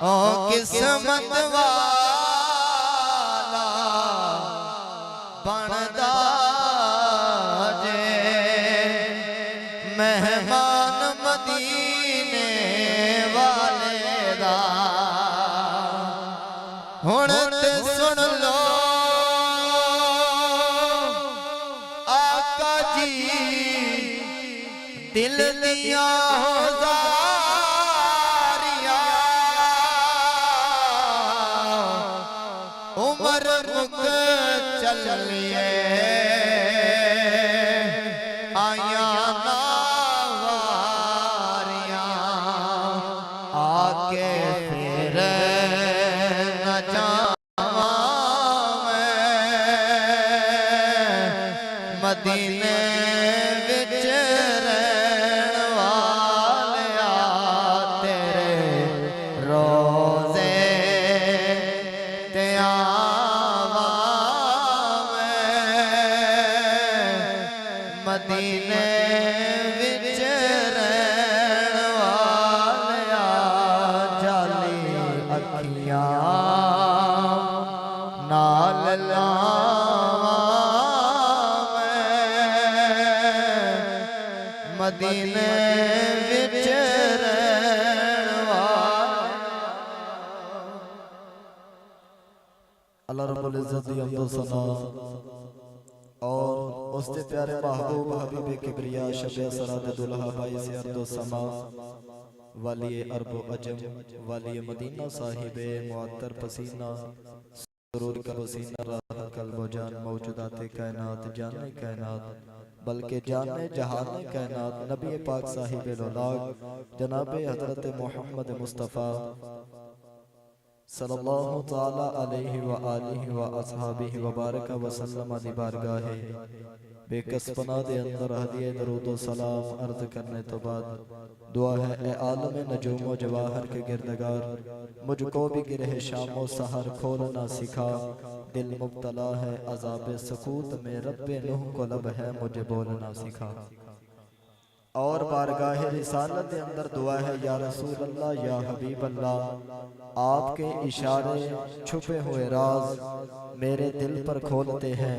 ओ किस्मत वाला बनदा जे मेहमान मदीने वाले दा हुण ते सुन लो आका जी दिल दिया उमर मुक चलिए आया नावारियां आके फिर न जावां मैं मदीने विच रहण वालिया तेरे रोज़े मदीने विच रहण वालिया जाली अखियां नाल लावां मदीने विच रहण वालिया अल्लाह रब्बुल इज्जत दी हमदो सना और उसके प्यारे महबूब हबीब किबरिया शबे सराद दुल्हा भाई से अर्दो समा वाली अरब अजम वाली मदीना साहिबे मुअत्तर पसीना सुरूर का पसीना राहत कल्ब जान मौजूदात कायनात जाने कायनात बल्कि जाने जहान कायनात नबी पाक साहिब लौलाक जनाब हजरत मोहम्मद मुस्तफ़ा सल्लल्लाहु ताला अलैहि व आलिहि व अस्हाबिहि व बारक व सल्लम दी बारगाह बेकसपना दे अंदर हदिया दरूद व सलाम अर्ज करने तो बाद दुआ है ए आलम नजूम व जवाहर के गिरदगार मुझको भी गिरह शाम व सहर खोलना सिखा दिल मुब्तला है अज़ाब सकूत में रब्बे नूह को लब है मुझे बोलना सिखा और बारगाह रिसालत के अंदर दुआ है, या रसूल अल्लाह या हबीब अल्लाह, आपके इशारे छुपे हुए राज मेरे दिल पर खोलते हैं।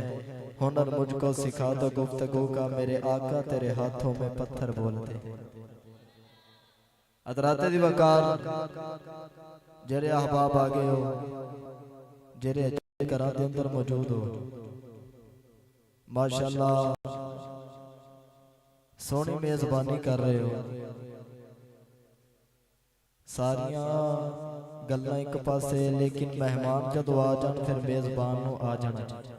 हुनर मुझको सिखा दो गुफ्तगू का, मेरे आका तेरे हाथों में पत्थर बोलते हैं। हज़रात दी वकार जेरे अहबाब आ गए हो, जेरे घरां दे अंदर मौजूद हो, माशाअल्लाह सोहनी मेजबानी कर रहे हो। सारियां गल्लां एक पासे, लेकिन मेहमान जदों आ जान फिर मेजबान नूं आ जाना चाहिए।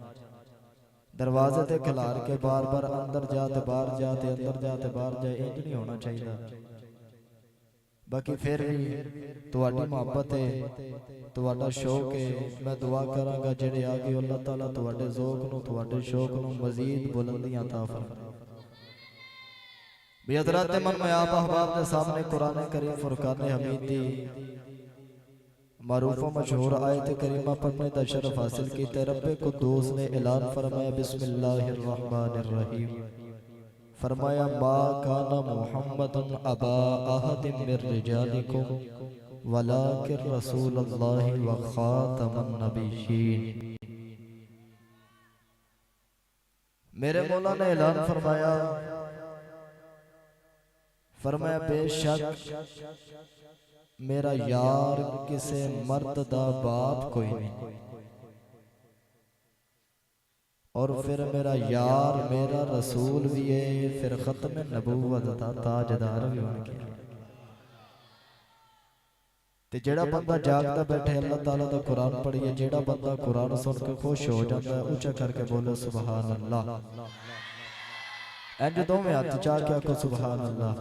दरवाजे ते खिलार के बार बार अंदर जा ते बाहर जा ते अंदर जा ते बाहर जा, इंज नहीं होना चाहिए। बाकी फिर भी तुहाडी मुहब्बत है, तुहाडा शौक है, मैं दुआ करांगा जेड़े आ गए अल्लाह ताला तुहाडे ज़ौक नूं तुहाडे शौक नूं मजीद बुलंदियां अता फरमाए। हज़रत मन में आप अहबाब के सामने कुरान करीम फुरकान हमीद दी मारूफ व मशहूर आयत करीमा पढ़ने का शरफ हासिल किया। रब्बे कुद्दूस ने ऐलान फरमाया, बिस्मिल्लाहिर्रहमानिर्रहीम, फरमाया मा काना मुहम्मदुन अबा अहदिम मिर रिजालिकुम वलाकिन रसूलुल्लाहि व खातमुन नबिय्यीन। मेरे मौला ने ऐलान फरमाया, फरमाया बेशक मेरा यार किसे मर्द दा बाप कोई नहीं, और फिर मेरा यार मेरा रसूल भी है, फिर खत्म नबूवत दा ताजदार भी होने के। ते जेड़ा बंदा जागदा बैठे अल्लाह ताला दा कुरान पढ़िए, जेड़ा बंदा कुरान सुन के खुश हो जाता है, ऊंचा करके बोलो सुभान अल्लाह। इंज दोवें हाथ चा के आखो सुभान अल्लाह।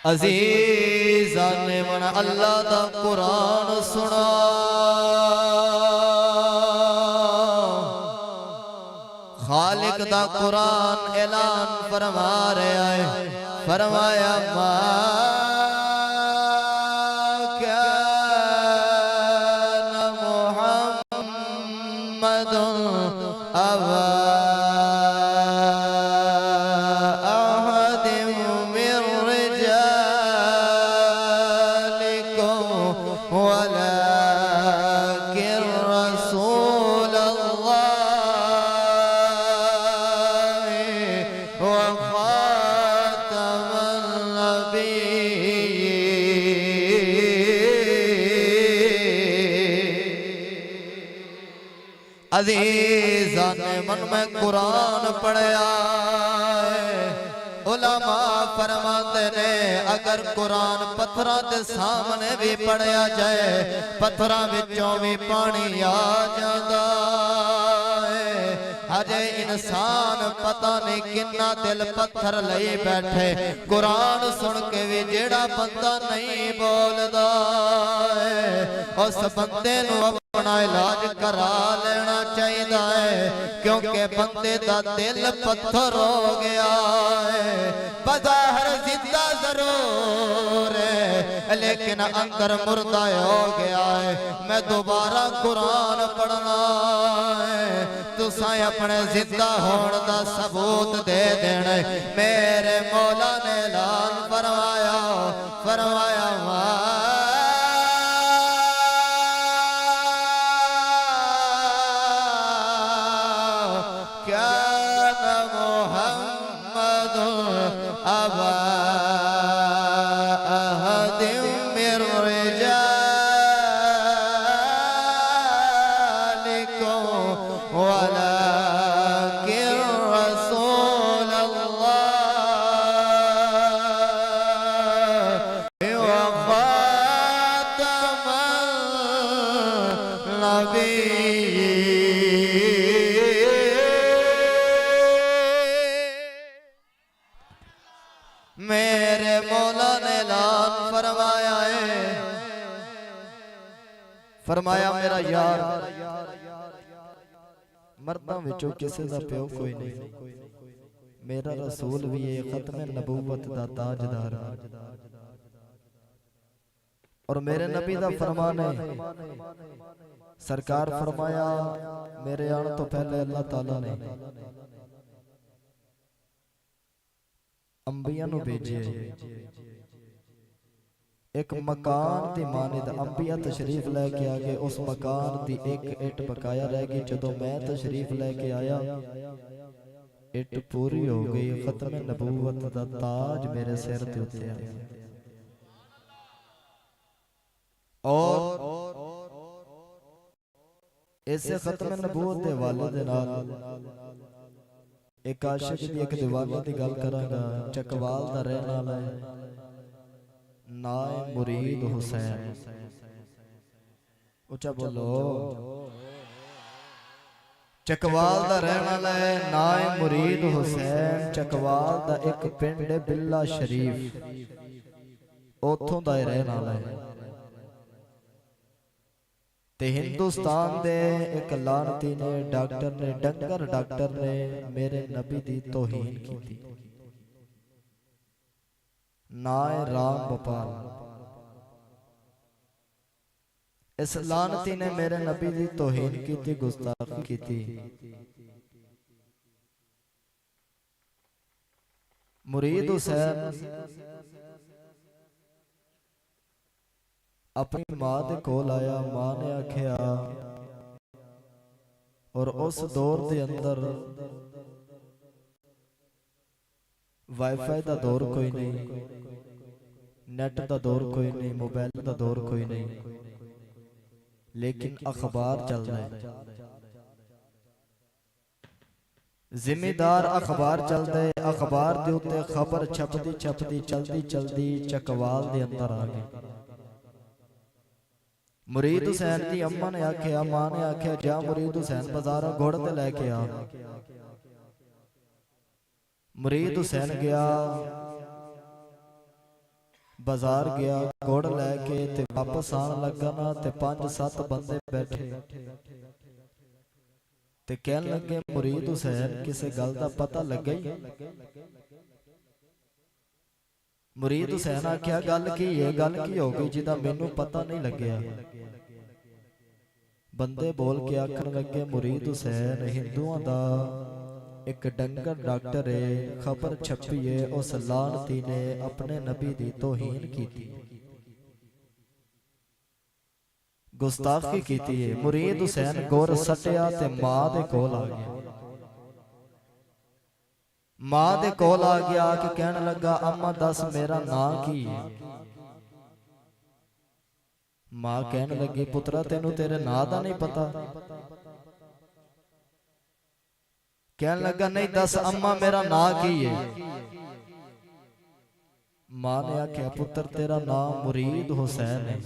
अजीज़ा ने मन अल्लाह दा कुरान सुना, खालिक दा कुरान ऐलान फरमा रहा है, फरमाया मा काना मुहम्मदुन अबा अज़ीज़ा ने मन में कुरान पढ़या। उलमा फरमाते ने अगर कुरान पत्थरां दे सामने भी पढ़या जाए, पत्थरां विचों भी पानी आ जांदा है। हजे इंसान पता नहीं किन्ना दिल पत्थर लई बैठे, कुरान सुन के भी जेड़ा बंदा नहीं बोलदा है, उस बंदे नूं अपना इलाज करा लेना चाहिए है, क्योंकि बंदे दा दिल पत्थर हो गया है। बज़ाहिर जिंदा जरूर है, लेकिन अंदर मुर्दा हो गया है। मैं दोबारा कुरान पढ़ना है, तुसां अपने जिंदा होने दा सबूत दे देना। मेरे मौला ने ऐलान फरमाया, फरमाया मेरे मौला ने ऐलान फरमाया है, फरमाया मेरा यार मर्दां विचों किसे दा प्यो कोई नहीं, मेरा रसूल भी है, खत्म नबूवत दा ताजदार, और मेरे नबी दा फरमान है। सरकार फरमाया मेरे आने तो पहले अल्लाह ताला ने ਅੰਬੀਆਂ ਨੂੰ ਭੇਜੇ। एक मकान दी मानिद अंबिया तशरीफ लैके आ गए। उस मकान दी एक इट बकाया रह गई। जदों मैं तशरीफ लैके आया इट पूरी हो गई। खत्म नबूवत दा ताज मेरे सिर ते उत्ते आ गया। और इसे खत्म नबूवत दे हवाले दे नाल एक आशिक दी एक दीवाने दी गल करांगा। चकवाल दा रहन वाला है, नाए मुरीद हुसैन। उच्चा बोलो। चकवाल दा रहने वाला है, नाए मुरीद हुसैन। चकवाल दा एक पिंड है बिल्ला शरीफ, उथों दा रहने वाला है। ते हिंदुस्तान दे एक लानती ने डॉक्टर ने डंगर डॉक्टर ने मेरे नबी दी तौहीन की थी। नाए राम बपाल। इस लानती ने मेरे नबी दी तौहीन की थी, गुस्ताखी की थी। मुरीद हुसैन अपनी मां दे कोल आया। मां ने आख्या, और उस दौर दे अंदर वाईफाई दा दौर कोई नहीं, नेट दा दौर कोई नहीं, मोबाइल दा दौर कोई नहीं, लेकिन अखबार चल रहा है। जिम्मेदार अखबार चलते, अखबार दे उत्ते खबर छपदी छपदी चलदी चलदी चकवाल दे अंदर आ गई। मुरीद हुसैन दी अम्मा ने आख्या, मां ने आख्या, जा मुरीद हुसैन बाजारों गुड़ ते लैके आ। मुरीद हुसैन गया, बाजार गया, गुड़ लैके ते वापस आन लगा ना ते 5-7 बंदे बैठे ते कहन लगे, मुरीद हुसैन किसी गल दा पता लग गई? मुरीद हुसैन आख्या, गल की है, गल की हो गई जिदा मैनू पता नहीं लग्या। बंदे बोल के आखन लगे, मुरीद हुसैन हिंदुआं दा एक डंगर डॉक्टर है, खबर छपी है, उस लानती ने अपने नबी दी तौहीन की थी, गुस्ताखी की थी। मुरीद हुसैन गुर सटिया ते मां दे कोल आ गया। मां दे कोल आ गया कि कहन लगा, अम्मा दस मेरा नां की है? मां कहन लगी, पुत्रा तेनू तेरे नां दा नहीं पता? कहन लगा, नहीं दस अम्मा मेरा नां की है? मां ने आख्या, पुत्र तेरा नाम मुरीद हुसैन है।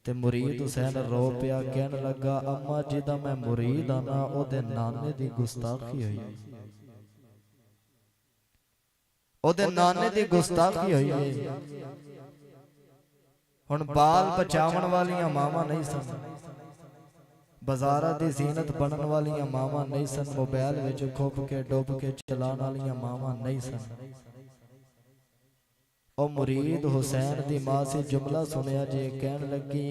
ते मुरीद हुसैन रो पिया, कहन लगा, अम्मा जिदा मैं मुरीद आना ओदे नाने दी गुस्ताखी हुई, ओदे नाने दी गुस्ताखी हुई है। हुण बाल बचावन वालियां मावां नहीं सन, बाजारा दी जीनत बनन वालियां मावां नहीं सन, मोबाइल विच खुप के डुब के चलाण वालियां मावां नहीं सन। ओ मुरीद हुसैन दी मां से जुमला सुनिया जे, कहन लगी,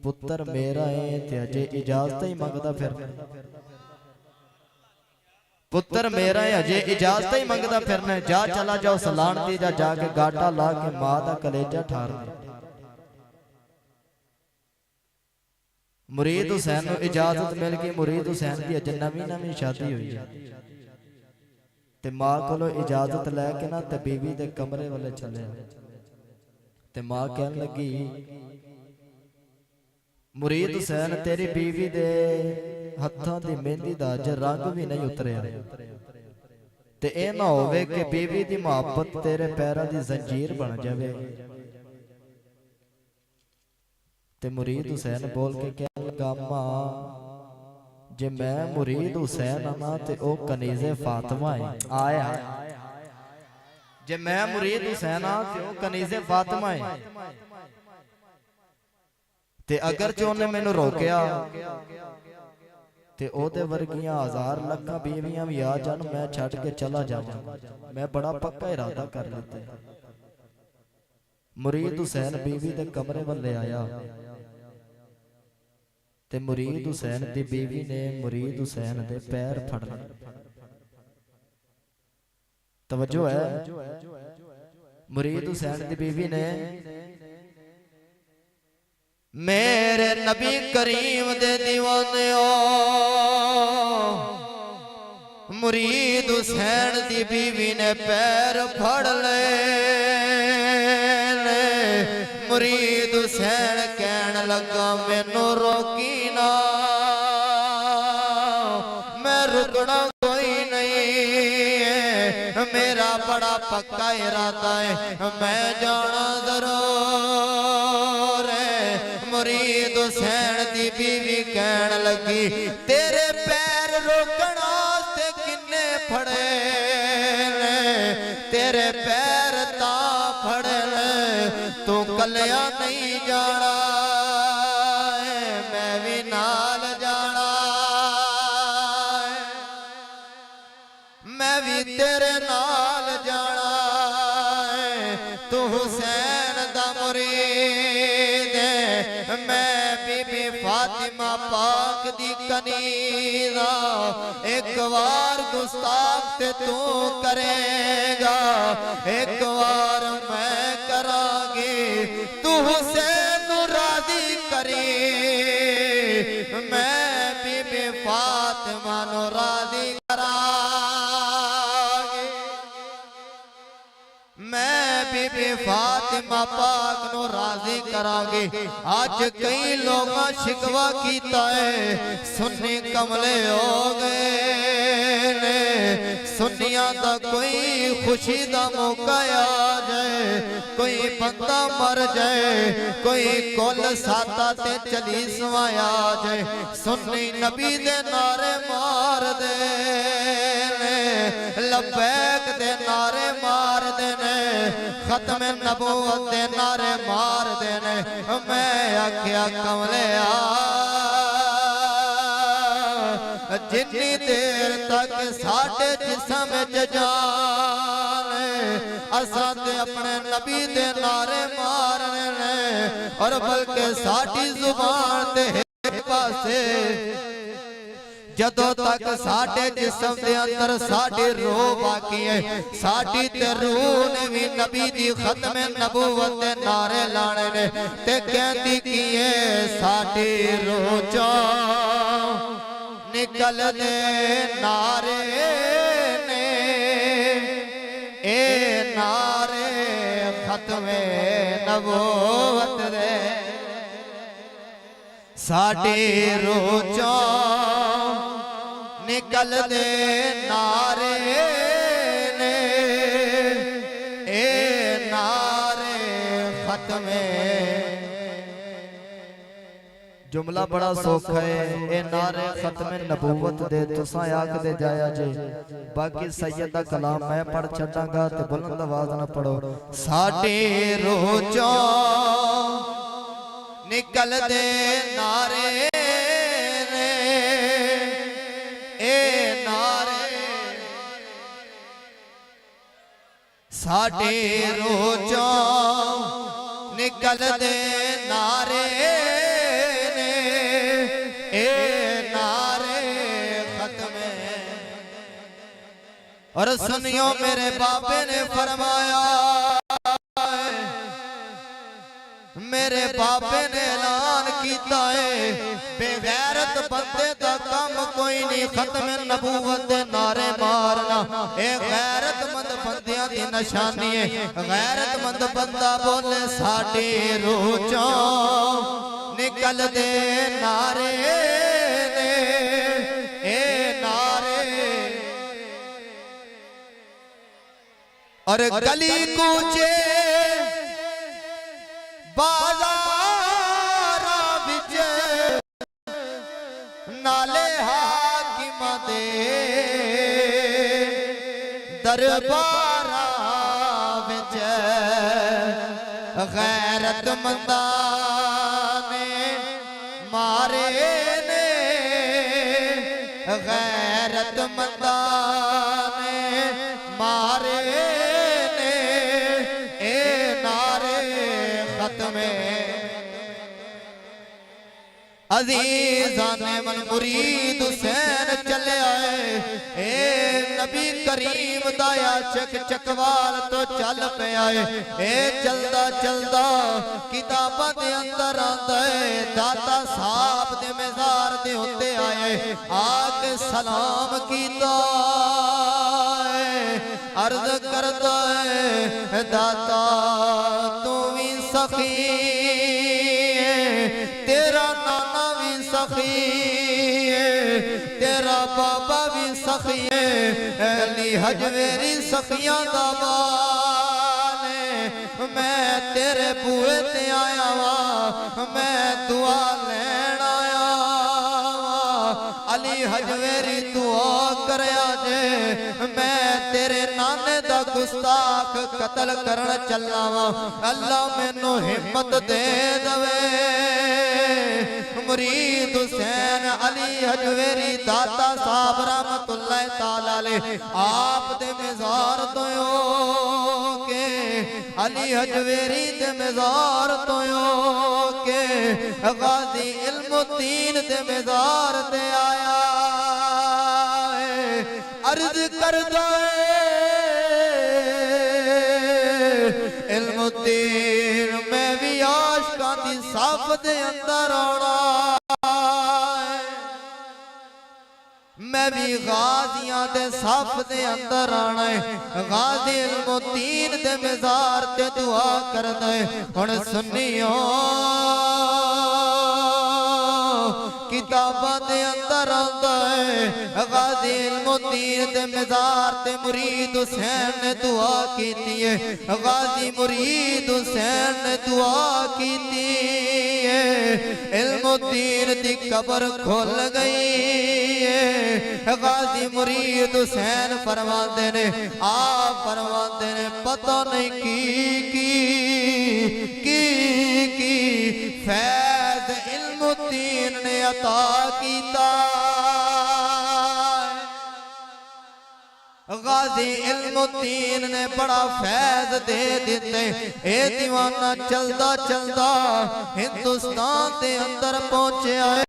पुत्र मेरा है ते अजे इजाजत ही मंगदा फिरना, पुत्र मेरा है अजे इजाजत ही मंगदा फिरना। जा चला जाओ सलानती जा जाके गाटा ला के मां दा कलेजा ठार दे। मुरीद हुसैन नूं इजाजत मिल गई। मुरीद हुसैन दी अजे नवी नवी शादी हुई है ते मां कोलों इजाजत लैके ना ते बीवी दे कमरे वाले चले ते मां कहन लगी, मुरीद हुसैन तेरी बीवी दे हत्थां दी मेहंदी दा अजे रंग भी नहीं उतरिया ते ए ना होवे कि बीवी दी मुहब्बत तेरे पैरां दी जंजीर बन जावे। ते मुरीद हुसैन बोल के कहन लगा, अम्मा जे मैं मुरीद हुसैन आना ते ओ कनीज़े फातिमा है। आया जे मैं मुरीद हुसैन आ ते ओ कनीज़े फातिमा है। ते अगर जो उन्हें मैनू रोकिया ते ओदे वर्गियां हजार लखां बीवियां भी आ जान, मैं छड़ के चला जावां। मैं बड़ा पक्का इरादा कर लिता। मुरीद हुसैन बीवी दे कमरे वाले आया ते मुरीद हुसैन दी बीवी ने मुरीद हुसैन दे पैर फड़ लए तवज्जो है। मुरीद हुसैन दी बीवी ने मेरे नबी करीम दे दीवाने मुरीद हुसैन दी बीवी ने पैर फड़ ले। मुरीद हुसैन कहन लगा मैनू रोकी ना, मैं रुकना कोई नहीं, मेरा बड़ा पक्का इरादा है, मैं जाना जरूर है। मुरीद हुसैन दी बीवी कहन लगी तेरे पैर रोकण वास्ते किन्ने फड़े ने, तेरे पैर ता फड़े ने, तू कलिया नहीं जाना, मैं भी नाल जाना, मैं भी तेरे नाल जाना। तू हुसैन दा मुरीद है, मैं बीबी फातिमा पाक दी कनीज़ा, एक बार गुस्ताख ते तू करेगा, एक बार मैं करांगी, तू हुसैन नू राजी करी, मैं बीबी फातिमा नू राजी करांगी, मैं बीबी फातिमा पाक नू राजी करांगी। आज कई लोग शिकवा कीता है, सुन्नी कमले हो गए ने, सुन्नियां दा कोई खुशी दा मौका आ जाए, कोई बंदा मर जाए, कोई कुल साता ते चली सवाया जाए, सुन्नी नबी दे नारे मार दे ने, लबैक दे नारे मार दे ने, खत्म नबूवत दे नारे मार दे ने। मैं आख्या कमले जिन्नी देर तक साडे जिस्म च जान असां ते अपने नबी दे नारे मारने ने, और बल्कि साडी जुबान ते एक पासे जदों तक साडे जिस्म दे अंदर साडी रूह बाकी है, साडी ते रूह ने भी नबी दी खत्म नबूवत दे नारे लाने ने, ते कहंदी की है साडी रूह चों निकल दे नारे ने, ए नारे खत्म नबूवत दे, साडी रूह चों निकल दे नारे ने, ए नारे खत्म। जुमला बड़ा सौखा है, ए नारे खत्म नबूवत दे तुसां आख दे जाया जे, बाकी सैयद दा कलाम मैं पढ़ छटांगा ते बुलंद आवाज ना पढ़ो। साडे रूह चों निकल दे नारे ने, ए नारे साडे रूह चों निकल दे नारे ने, ए नारे खत्म। और सुनियो मेरे बाबे ने फरमाया, मेरे बाबे ने ऐलान कीता है बेगैरत बंदे दा काम कोई नहीं, खत्म नबूवत दे नारे मारना ए गैरतमंद बंदियां दी निशानी है। गैरतमंद बंदा बोले साडी रूह चों निकल दे नारे ने, ए नारे। और गली कूचे बाज़ारा विच नाले हाकिमां दे दरबारा विच गैरतमंदां ने मारे ने, गैरतमंदां ने मारे ने, ए नारे खत्म। अजीज़ान मन मुरीद हुसैन चले आए, ए नबी करीम दा आशिक चकवाल तो चल पिया है। ए चलदा चलदा किताबां दे अंदर आंदा है, दाता साहब दे मज़ार दे उत्ते आए, आके सलाम कीता, अर्ज करता है दाता तू भी सखी, तेरा नाना भी सखी, तेरा बाबा भी सखी है, अली हजवेरी सखियां दा बाल है। मैं तेरे बूहे ते आया वा, मैं दुआ लैन आया वा, अली हजवेरी दुआ करया जे, मैं तेरे नाने दा गुस्ताख कत्ल करन चला वा, अल्लाह मैनू हिम्मत दे दवे। मुरीद हुसैन अली हजवेरी दाता साहब रहमतुल्लाह ताला अलैह आप दे मज़ार तो के अली हजवेरी दे मज़ार तो के गाजी इल्मुद्दीन दे मज़ार ते आया, अर्ज करदा इल्मुद्दीन मैं भी आशिकां दी सफ दे अंदर आना, मैं भी गाजियां दे सफ दे अंदर आना है। गाजी इल्मुद्दीन दे मज़ार ते दुआ करदा है। हुण सुनियो किताबां दे अंदर आंदा है, गाजी इल्मुद्दीन दे मज़ार ते मुरीद हुसैन ने दुआ कीती है, गाजी मुरीद हुसैन ने दुआ कीती है, इल्मुद्दीन दी कब्र खुल गई है। गाजी मुरीद हुसैन फरमाते ने, आप फरमाते ने पता नहीं की फैज़ इल्मुद्दीन ने अता कीता। गाजी इल्मुद्दीन ने बड़ा फैज़ दे दिते। ए दीवाना चलदा चलदा हिंदुस्तान के अंदर पहुंचा है।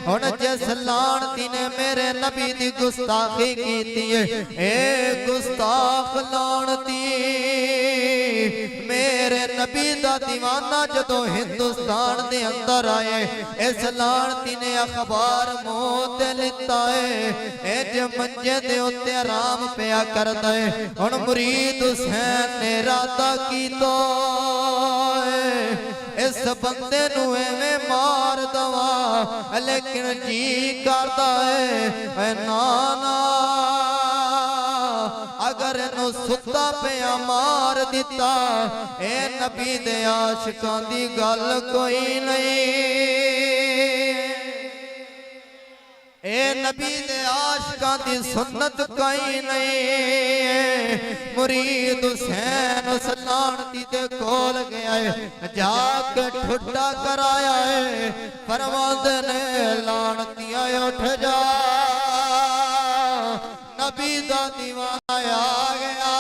हुण जिस लानती ने मेरे नबी दी गुस्ताखी कीती है, ए गुस्ताख लानती मेरे नबी दा दीवाना जदों हिंदुस्तान दे अंदर आए, इस लानती ने अखबार मुंह ते लिता है, इंज मंजे दे उत्ते आराम पिया करदा है। हुण मुरीद हुसैन ने इरादा कीता इस बंदे नू एवें मार दवा, लेकिन जी करदा है ना अगर इनू सुता पिया मार दिता, ए नबी दे आशिकां दी गल कोई नहीं, ए नबी दे आशिकां दी सुन्नत कोई नहीं। मुरीद हुसैन उस लानती दे कोल गया है, जाके ठुड्डा कराया है, फरमांदे ने लानतिया उठ जा, नबी दा दीवाना आ गया,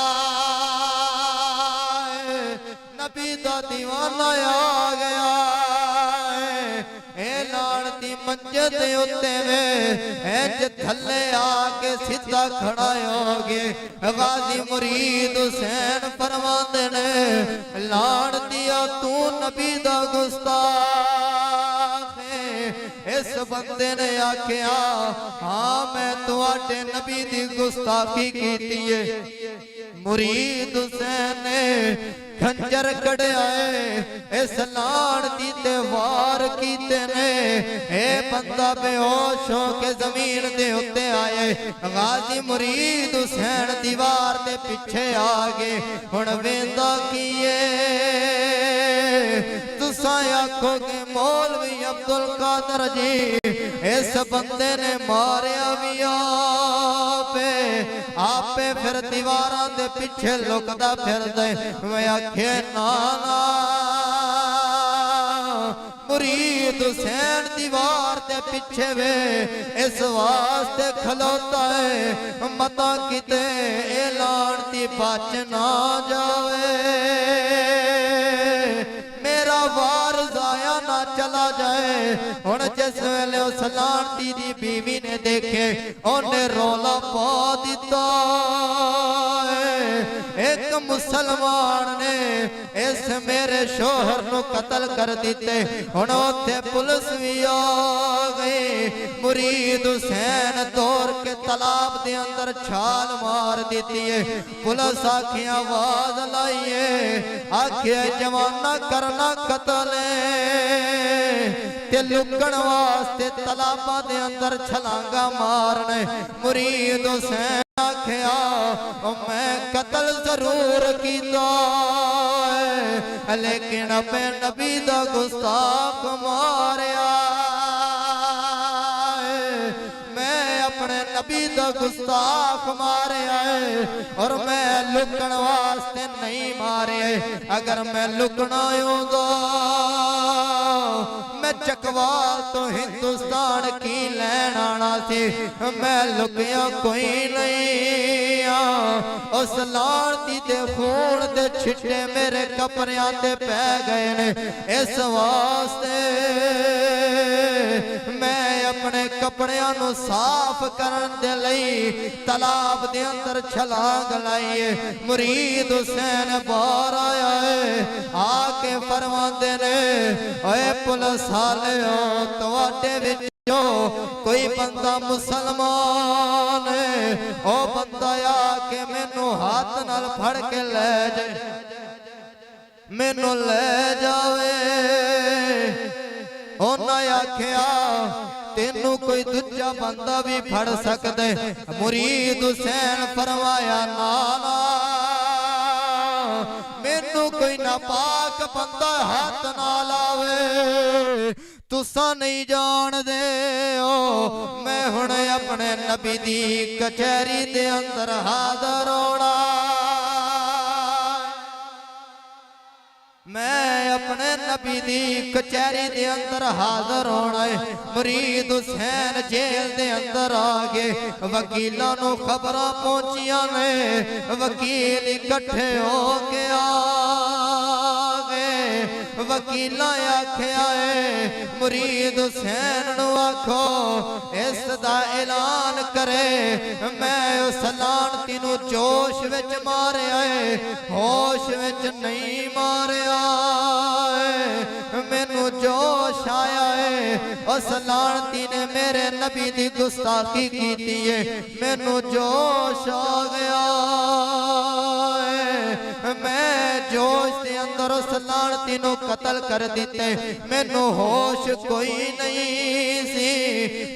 नबी दा दीवाना आ गया। मंजे दे उत्ते वे इंज थल्ले आके सीधा खड़ा हो गए। गाजी मुरीद हुसैन फरमांदे ने, लान दिया तू नबी दा गुस्ताख है। इस बंदे ने आख्या हाँ मैं तुहाडे नबी दी गुस्ताखी कीती है। मुरीद हुसैन ने खंजर कढ़िया है, इस लानती ते वार कीते ने, ए बंदा बेहोश हो के जमीन दे उत्ते आए। गाजी मुरीद हुसैन दीवार दे पीछे आ गए। हुण वेंदा कीए तुसां आखोगे मौलवी अब्दुल कादर जी इस बंदे ने मारिया भी आपे फिर दीवारां दे पीछे लुकदा फिरदे। मैं आखे ना मुरीद हुसैन दीवार दे पीछे वे इस वास्ते खलोता है मता किते ए लानती बच ना जावे, मेरा वार जाया ना चला जाए। हुण जिस वेले उस लांती दी बीवी ने देखे उन्हें रौला पा दिता एक मुसलमान ने इस मेरे शोहर नू कतल कर दिते। हुण उत्थे पुलिस भी आ गई। मुरीद हुसैन दौड़ के तालाब दे अंदर छाल मार दी है। पुलिस आखिया आवाज लाइए आखिया जवाना करना कतल ते लुकण वास्ते तालाबा दे अंदर छलांगा मारने। मुरीद हुसैन आखिया मैं कतल जरूर कीता लेकिन अपने नबी दा गुस्ताख मारिया। अपने नबी दा गुस्ताख मारे आए और मैं लुकण वास्ते नहीं मारे। अगर मैं लुकना होगा मैं चकवाल तो हिंदुस्तान की लैन आना सी। मैं लुकिया कोई नहीं उस लाड़ती दे खून दे छिट्टे मेरे कपड़ियां ते पै गए ने। इस वास्ते मैं अपने कपड़ियां नू साफ करन दे लई तालाब दे अंदर छलांग लाइए। मुरीद हुसैन बाहर आया है आके फरमांदे ने ओए पुलिस वालेओ तुहाडे विचों कोई बंदा मुसलमान है ओ बंदा आके मैनू हाथ नाल फड़ के ले जाए मैनू ले जावे। उन्हें आखिया तेनू कोई दूजा बंदा भी फड़ सकदे। मुरीद हुसैन फरमाया ना ना मैनू कोई नापाक बंदा हाथ ना लावे। तुसा नहीं जान दे ओ मैं हुण अपने नबी दी कचहरी दे अंदर हाज़र होना। मैं अपने नबी दी कचहरी दे अंदर हाज़र होना है। मुरीद हुसैन जेल दे अंदर आ गए। वकीलों नू खबरां पहुंचियां ने वकील इकट्ठे हो के आ गए। वकीला आख्या है मुरीद हुसैन नू आखो इस दा ऐलान करे मैं उस लानती नू जोश विच मारिया है होश विच नहीं मारिया। मैनू जोश आया है उस लानती ने मेरे नबी दी गुस्ताखी की है। मैनू जोश आ गया मैं जोश के अंदर उस लानती नू कतल कर दिते। मैनू होश कोई नहीं सी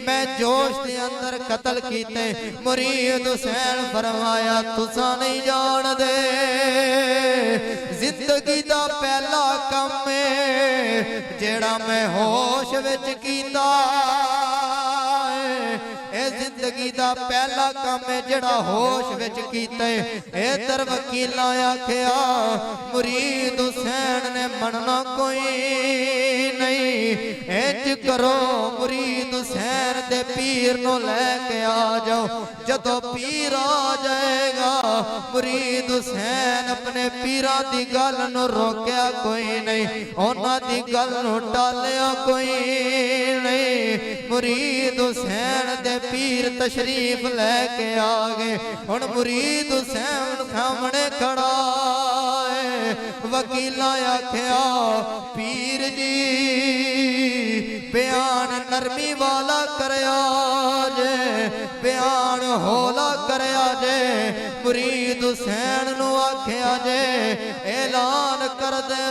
मैं जोश के अंदर कतल कीते। मुरीद हुसैन फरमाया तुसा नहीं जान दे जिंदगी दा पहला काम है जेड़ा मैं होश विच कीता। जिंदगी दा पहला काम है जेड़ा होश विच कीता। इधर वकील आख्या मुरीद हुसैन ने मनना कोई नहीं इंज करो मुरीद हुसैन दे पीर नु लेके आ जाओ। जदों पीर आ जाएगा मुरीद हुसैन अपने पीरां दी गल नु रोकिया कोई नहीं उन्हां दी गल नु टालिया कोई नहीं। मुरीद हुसैन दे पीर तशरीफ लेके आ गए। हुण मुरीद हुसैन सामने खड़ा है। वकील आख्या पीर जी बयान नरमी वाला करया जे बयान होला करया जे। मुरीद हुसैन नू आख्या जे ऐलान कर दे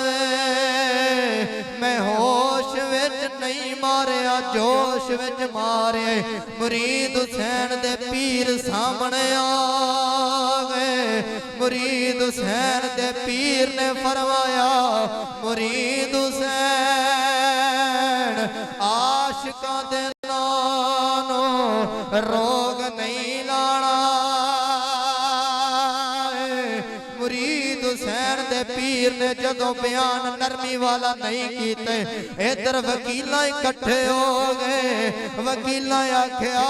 मैं होश विच नहीं मारिया जोश विच मारे। मुरीद हुसैन दे पीर सामने आ गए। मुरीद हुसैन दे पीर ने फरमाया मुरीद हुसैन आशिकां दे नानो रोग नहीं लाना। मुरीद हुसैन दे पीर ने जदों बयान नरमी वाला नहीं कीते इधर वकील इकट्ठे हो गए। वकीलां आख्या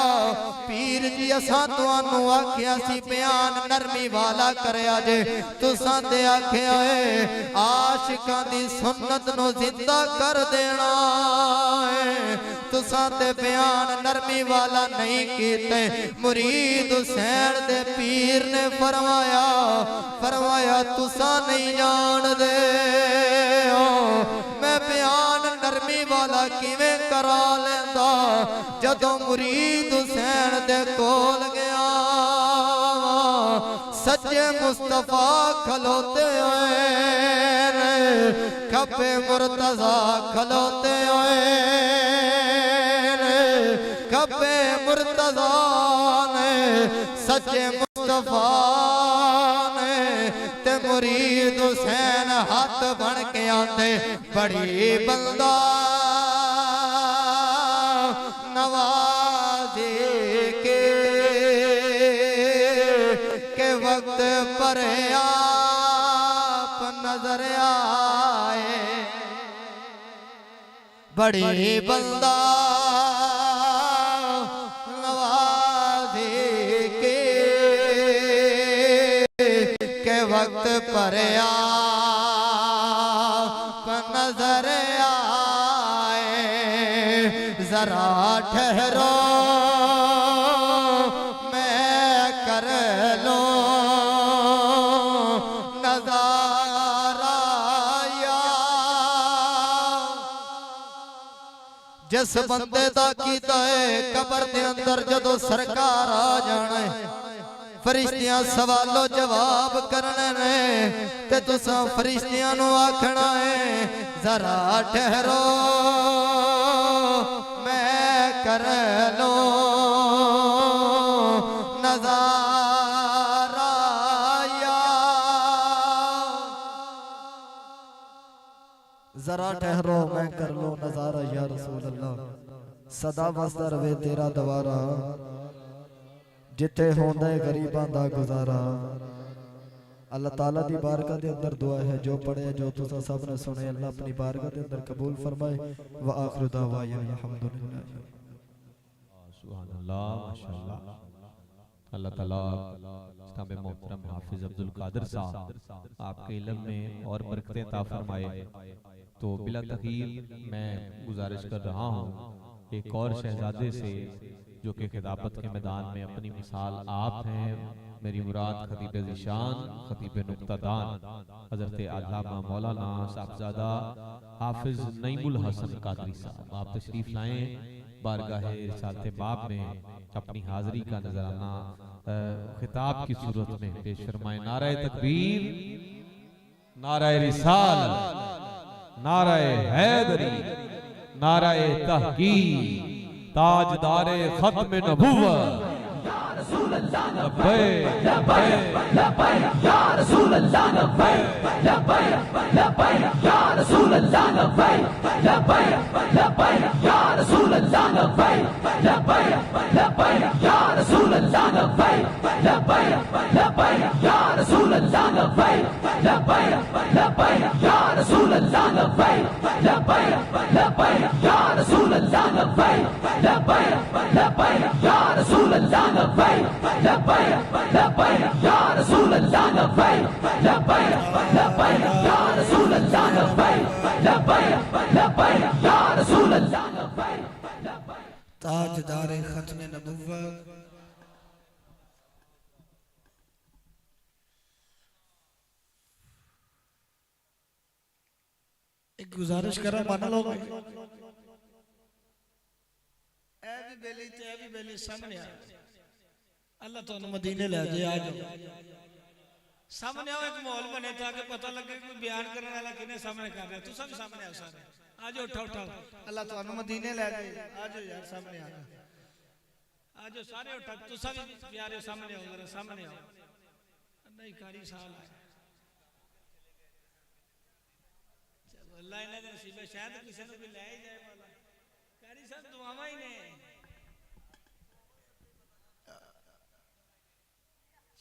पीर जी असां तुहानू आख्या सी बयान नरमी वाला करया जे तुसां ते आख्या है आशिकां दी सुन्नत नु जिंदा कर देना है तुसां ते बयान नरमी वाला नहीं कीते मुरीद हुसैन दे पीर ने फरमाया तुसां नहीं जान दे मैं बयान नरमी वाला किवें करा लेंदा जदों मुरीद हुसैन दे कोल गया सच्चे मुस्तफा खलोते हुए खपे मुर्तजा खलोते हुए खपे मुर्तजा ने सच्चे मुस्तफा ने ते मुरीद हुसैन हाथ बन के आते बड़ी बंदा नवाजे के वक्त पर आप नजर आए बड़ी बंदा नवाजे के वक्त पर आप नजर आए जरा ठहरो मैं कर लो नजारा जिस बंदे दा कीता है कबर दे अंदर जदों सरकार आ जाना है फरिश्तियां सवालो जवाब करने ने ते तुसां फरिश्तियां नु आखना है जरा ठहरो मैं कर लो नजारा जरा ठहरो मैं कर लो नजारा या रसूल अल्लाह सदा वसदा रवे तेरा दवारा जिथे होंदा है गरीबां दा गुजारा अल्लाह ताला दी बारगाह दे अंदर दुआ है जो पढ़े जो तुसा सब ने सुने अल्लाह अपनी बारगाह दे अंदर कबूल फरमाए व आखिरु दावाना अल्हम्दुलिल्लाह सुभान अल्लाह माशाअल्लाह अल्लाह ताला जनाब मोहतरम हाफिज अब्दुल कादिर साहब आपके इल्म में और बरकतें अता फरमाए। तो बिला तखीर मैं गुजारिश कर रहा हूँ एक और शहजादे से जो कि खिताबत के मैदान में अपनी मिसाल आप हैं मेरी मुराद खतीब ज़ीशान खतीब नुक्तादान हज़रत अल्लामा मौलाना साहबजादा हाफिज नईमुल हसन कादरी साहब आप तशरीफ लाएं बारगाह रिसालत बाब में अपनी हाज़री का नजराना खिताब की सूरत में पेश फरमाएं। नारे तकबीर नारे रिसालत नारे हैदरी नारे तहकीक ताजदारे खत्म नबुव्वत लब्बैक लब्बैक या रसूल अल्लाह लब्बैक लब्बैक या रसूल अल्लाह लब्बैक लब्बैक या रसूल अल्लाह लब्बैक या रसूल अल्लाह लब्बैक या रसूल अल्लाह लब्बैक या रसूल अल्लाह लब्बैक या रसूल अल्लाह लब्बैक या रसूल अल्लाह लब्बैक या रसूल अल्लाह लब्बैक या रसूल अल्लाह लब्बैक या रसूल अल्लाह ताजदारे खत्म नबुव्वत एक गुजारिश करा मान लो सामने अल्लाह तो मदीने ले जाए आ जाओ सामने आओ एक माहौल बने ताकि पता लगे कोई बयान करने वाला किने सामने कर रहा है। तू सब सामने आओ सारे आ जाओ उठाओ उठाओ अल्लाह तो मदीने ले जाए आ जाओ यार सामने आ जाओ सारे उठाओ तू सब प्यारे सामने आओ जरा सामने आओ नहीं कारी साल है चलो अल्लाह इन्हें नसीब है शायद किसी ने भी ले जाए वाला कारी साहब दुआवां ही ने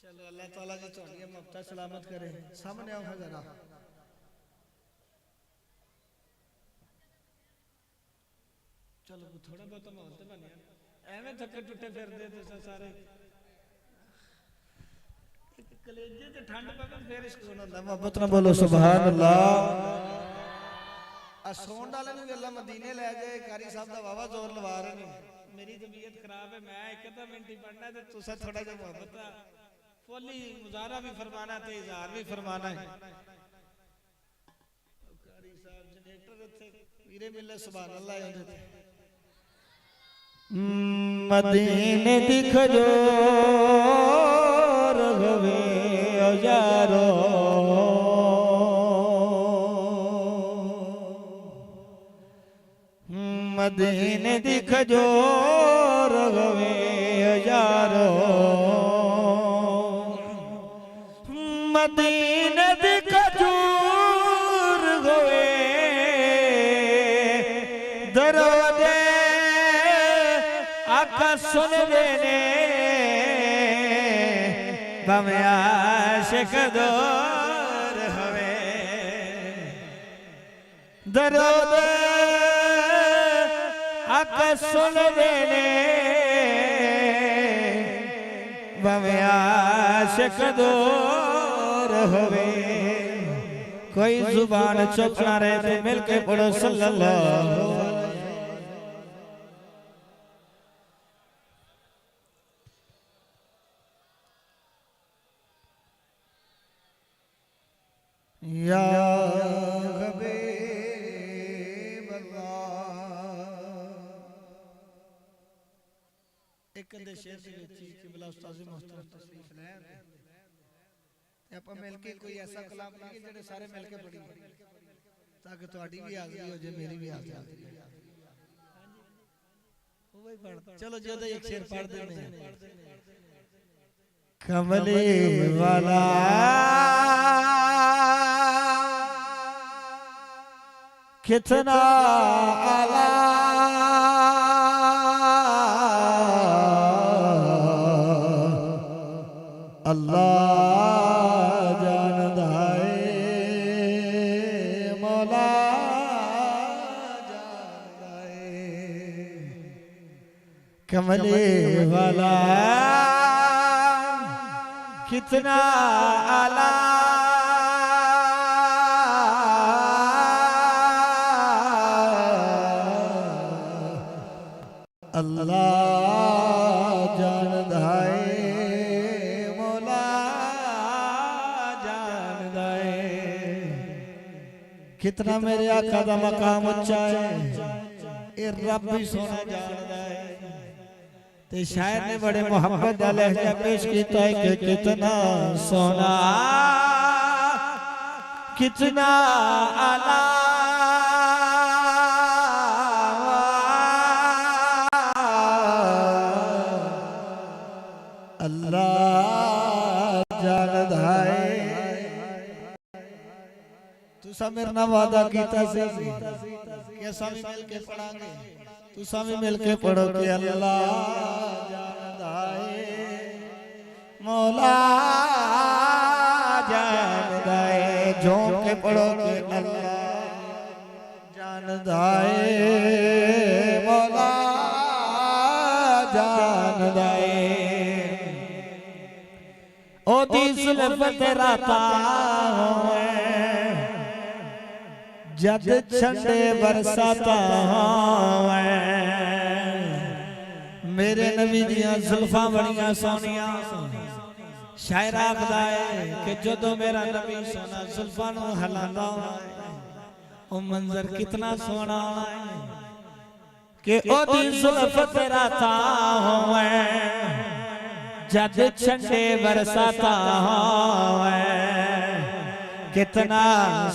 चलो अल्लाह ताला जी तुहाडियां मुफ्ता सलामत करे सामने आओ जरा चलो थोड़ा बहुत माहौल तो बने एवं थके टुटे फिरदे तुस सारे कलेजे ते ठंड पवे फिर सुकून हुंदा मोहब्बत ना बोलो सुभान अल्लाह आ सोण वाले नु अल्लाह मदीने ले जाए कारी साहब दा वावा जोर लवा रहे ने मेरी तबीयत खराब है मैं एक आधा मिनट ही पढ़ना ते तुसा थोड़ा जिहा मोहब्बत दा फुल्ली मुजाहरा भी फरमाना ते इजहार भी फरमाना है कारी साहब जनरेटर उत्थे वीरे मिले सुभान अल्लाह आंदे थे मदीने दिख जो रघवे यारो मदीने दिख जो रघवे यारो मदीने दिख जो रघवे दरोदे आका सुन देने भवे आशिक दूर हवे दरोद आका सुन देने भवे आशिक दूर हवे कोई जुबान चुप ना रहे तो मिलके पढ़ो सल्लल्लाहु या हबीब अल्लाह एक दे शेर दे विच किबला उस्ताद मोहतरम तशरीफ ले ते आपा मिलके कोई ऐसा कलाम पढ़ीए जेड़े सारे मिलके पढ़ीए ताकि तुम्हारी भी हाज़री हो जाए मेरी भी हाज़री हो वही पढ़ चलो जो एक शेर पढ़ देने हैं कमली वाला कितना आला अल्लाह जानदा है मौला जानदा है कमले वाला कितना आला अल्लाह जानदा है मौला जानदा है कितना मेरे आका दा मकाम ऊंचा है ये रब भी सोना जानदा है ते शायर ने बड़े मोहब्बत दा लहजा पेश कीता है कि कितना सोना कितना आला अल्लाह जानदा है तुसा मेरे नाल वादा कीता सी कि असां भी मिल के पढ़ांगे तुसा भी मिल के पढ़ो कि अल्लाह जानदा है मौला जानदा है झोंक के पढ़ो कि अल्लाह जानदा है मौला जानदा है ओदी जुल्फ तेरा तावे जद छंडे बरसाता है मेरे नबी दियां जुल्फां बड़ियां सोनियां शायर आखदा है कि जदों मेरा नबी सोना जुल्फां नूं हिलांदा है ओ मंजर कितना सोना है कि ओदी जुल्फ तेरा तावे जद छंडे बरसाता है कितना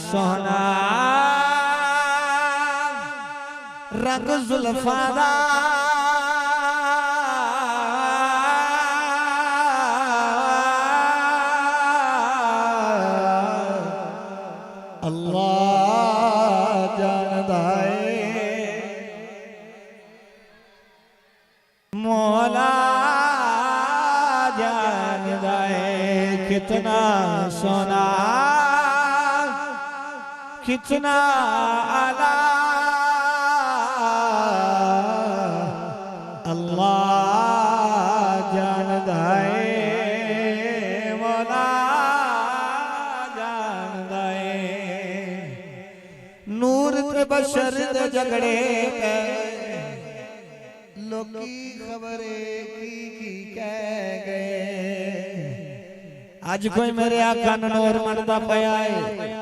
सोना रंग जुल्फा दा अल्लाह जानदा है मौला जानदा है कितना सोना कितना आला झगड़े पे लोकी खबरे की कह गए। आज कोई मेरे आका नूर मनदा पया है,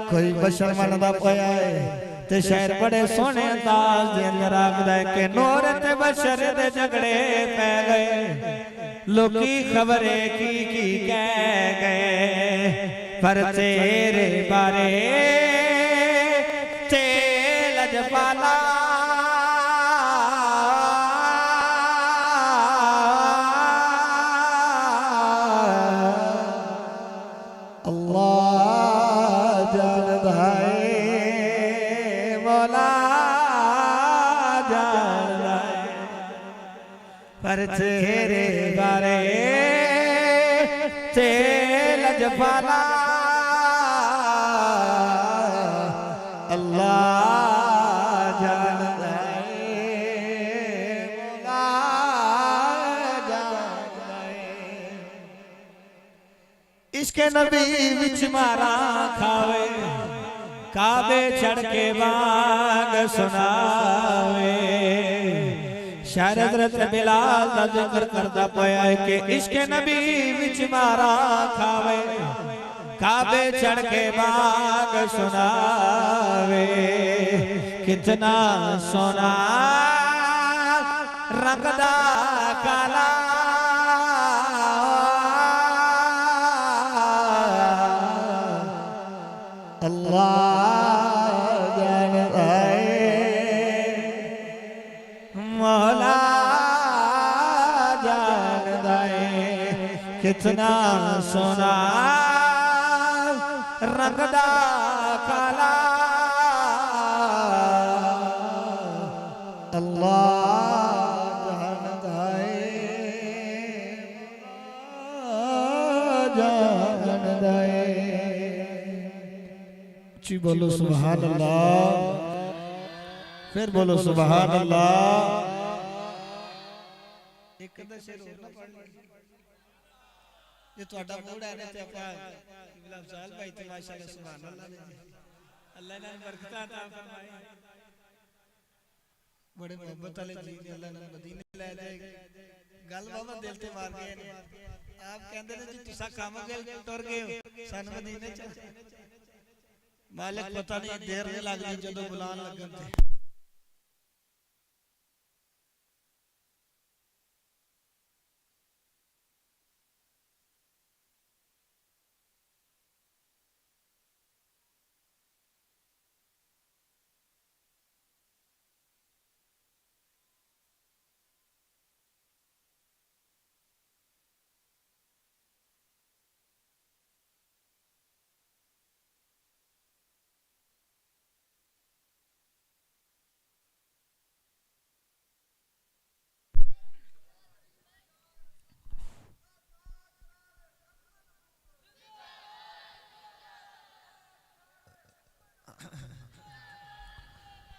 कोई बशर मनदा पया है, ते शहर बड़े सोने अंदाज दे अंदर आखदा है कि नूर ते बशर दे झगड़े पै गए, लोकी खबरे की कह गए, पर तेरे बारे ते लजपाला पर तेरे बारे ते लजपाला अल्लाह जानदा है, मौला जानदा है। इसके नबी विच मारा खावे, काबे चढ़ के बाग सुनावे, शायर हज़रत बिलाल दा जिक्र करदा पया है कि इश्क़ नबी विच मारा खावे, काबे चढ़ के बाग सुनावे, कितना सोना रंग दा काला अल्लाह जानदा है, मौला जानदा है, कितना सोना रंग दा काला अल्लाह जानदा है, जानदा है। जी बोलो सुभान अल्लाह, फिर बोलो सुभान अल्लाह। एक अदा शेर और ना पढ़ ली जे ਤੁਹਾਡਾ ਮੂਡ ਹੈ ਨਾ ਤੇ ਆਪਾਂ ਕਿਬਲਾ ਅਫਜ਼ਾਲ ਭਾਈ ਤੇ ਮਾਸ਼ਾਅੱਲਾ ਸੁਭਾਨ ਅੱਲਾਹ ਨੇ ਅੱਲਾਹ ਨੇ ਬਰਕਤਾਂ ਤਾ ਫਰਮਾਏ, बड़े मोहब्बत वाले जी ने अल्लाह ने मदीने ले जाए, गल बाबा दिल ते मार गए ने। आप कहंदे ने जी तुसा काम गए टुर गए हो सन मदीने च, मालिक पता नहीं देर नहीं लगदी जदों बुलान लगन ते।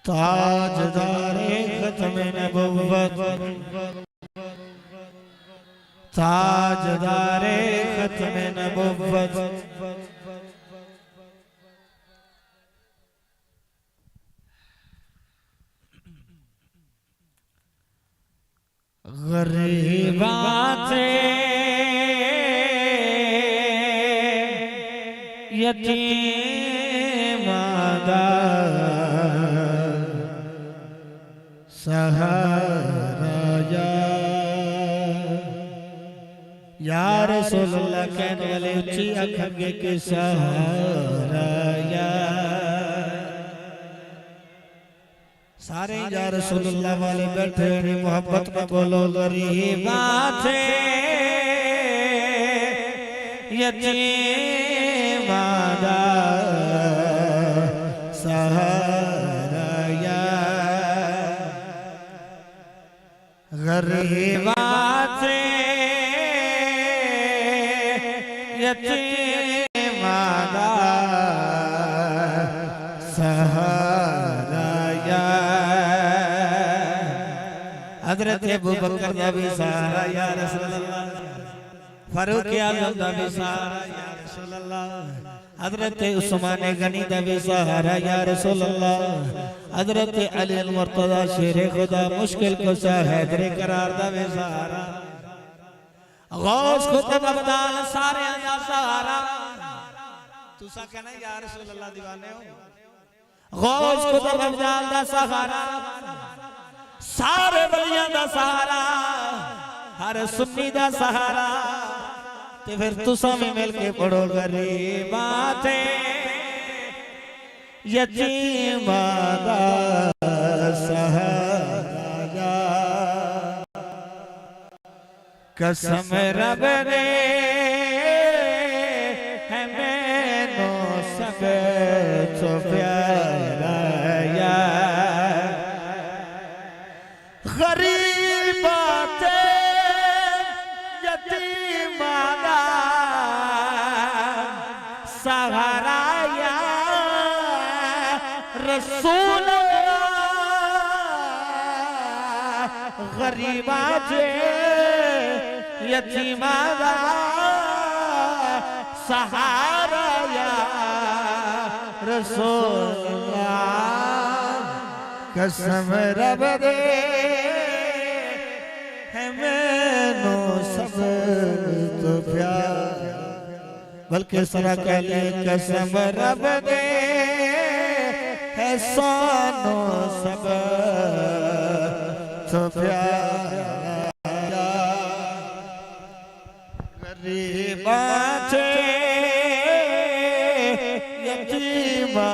ताजदारे खत्म नबुव्वत, ताजदारे खत्म नबुव्वत, गरीबाते यतीमादा सहारा या रसूलुल्लाह कहने वाले उच्ची अखंगे के सहारा या सारे या रसूलुल्लाह वाले बैठे ने मोहब्बत में बोलो गरीबा थे यतीमादा सहारा या गरीबा थे यतीमादा सहारा या हज़रत अबू बकर दा भी सहारा या रसूल अल्लाह, फारूक आज़म दा भी सहारा या रसूल अल्लाह, हजरत उस्मान गनी दा भी सहारा या रसूल अल्लाह, हजरत अली अल मुर्तजा शेर खुदा मुश्किल कुशा हैदर करार दा भी सहारा, गौस खुतब अब्दाल सारे दा सहारा। तुसा कहना या रसूल अल्लाह दीवाने हो, गौस खुतब अब्दाल दा सहारा, सारे वलियां दा सहारा, हर सुन्नी दा सहारा। ते फिर तुसा भी मिल के पढ़ो गरीबा थे यतीमा दा सहारा, कसम रब ने है मैनू सब तो प्यारा यार, गरीबा थे यतीमा दा सहारा या रसूल गरीबा थे यतीमा दा सहारा या रसूल, कसम रब दे है मैनू सब तो प्यार, बल्कि सरा कह ले कसम रब दे है सानू सब तो प्यार, गरीबा थे यतीमा।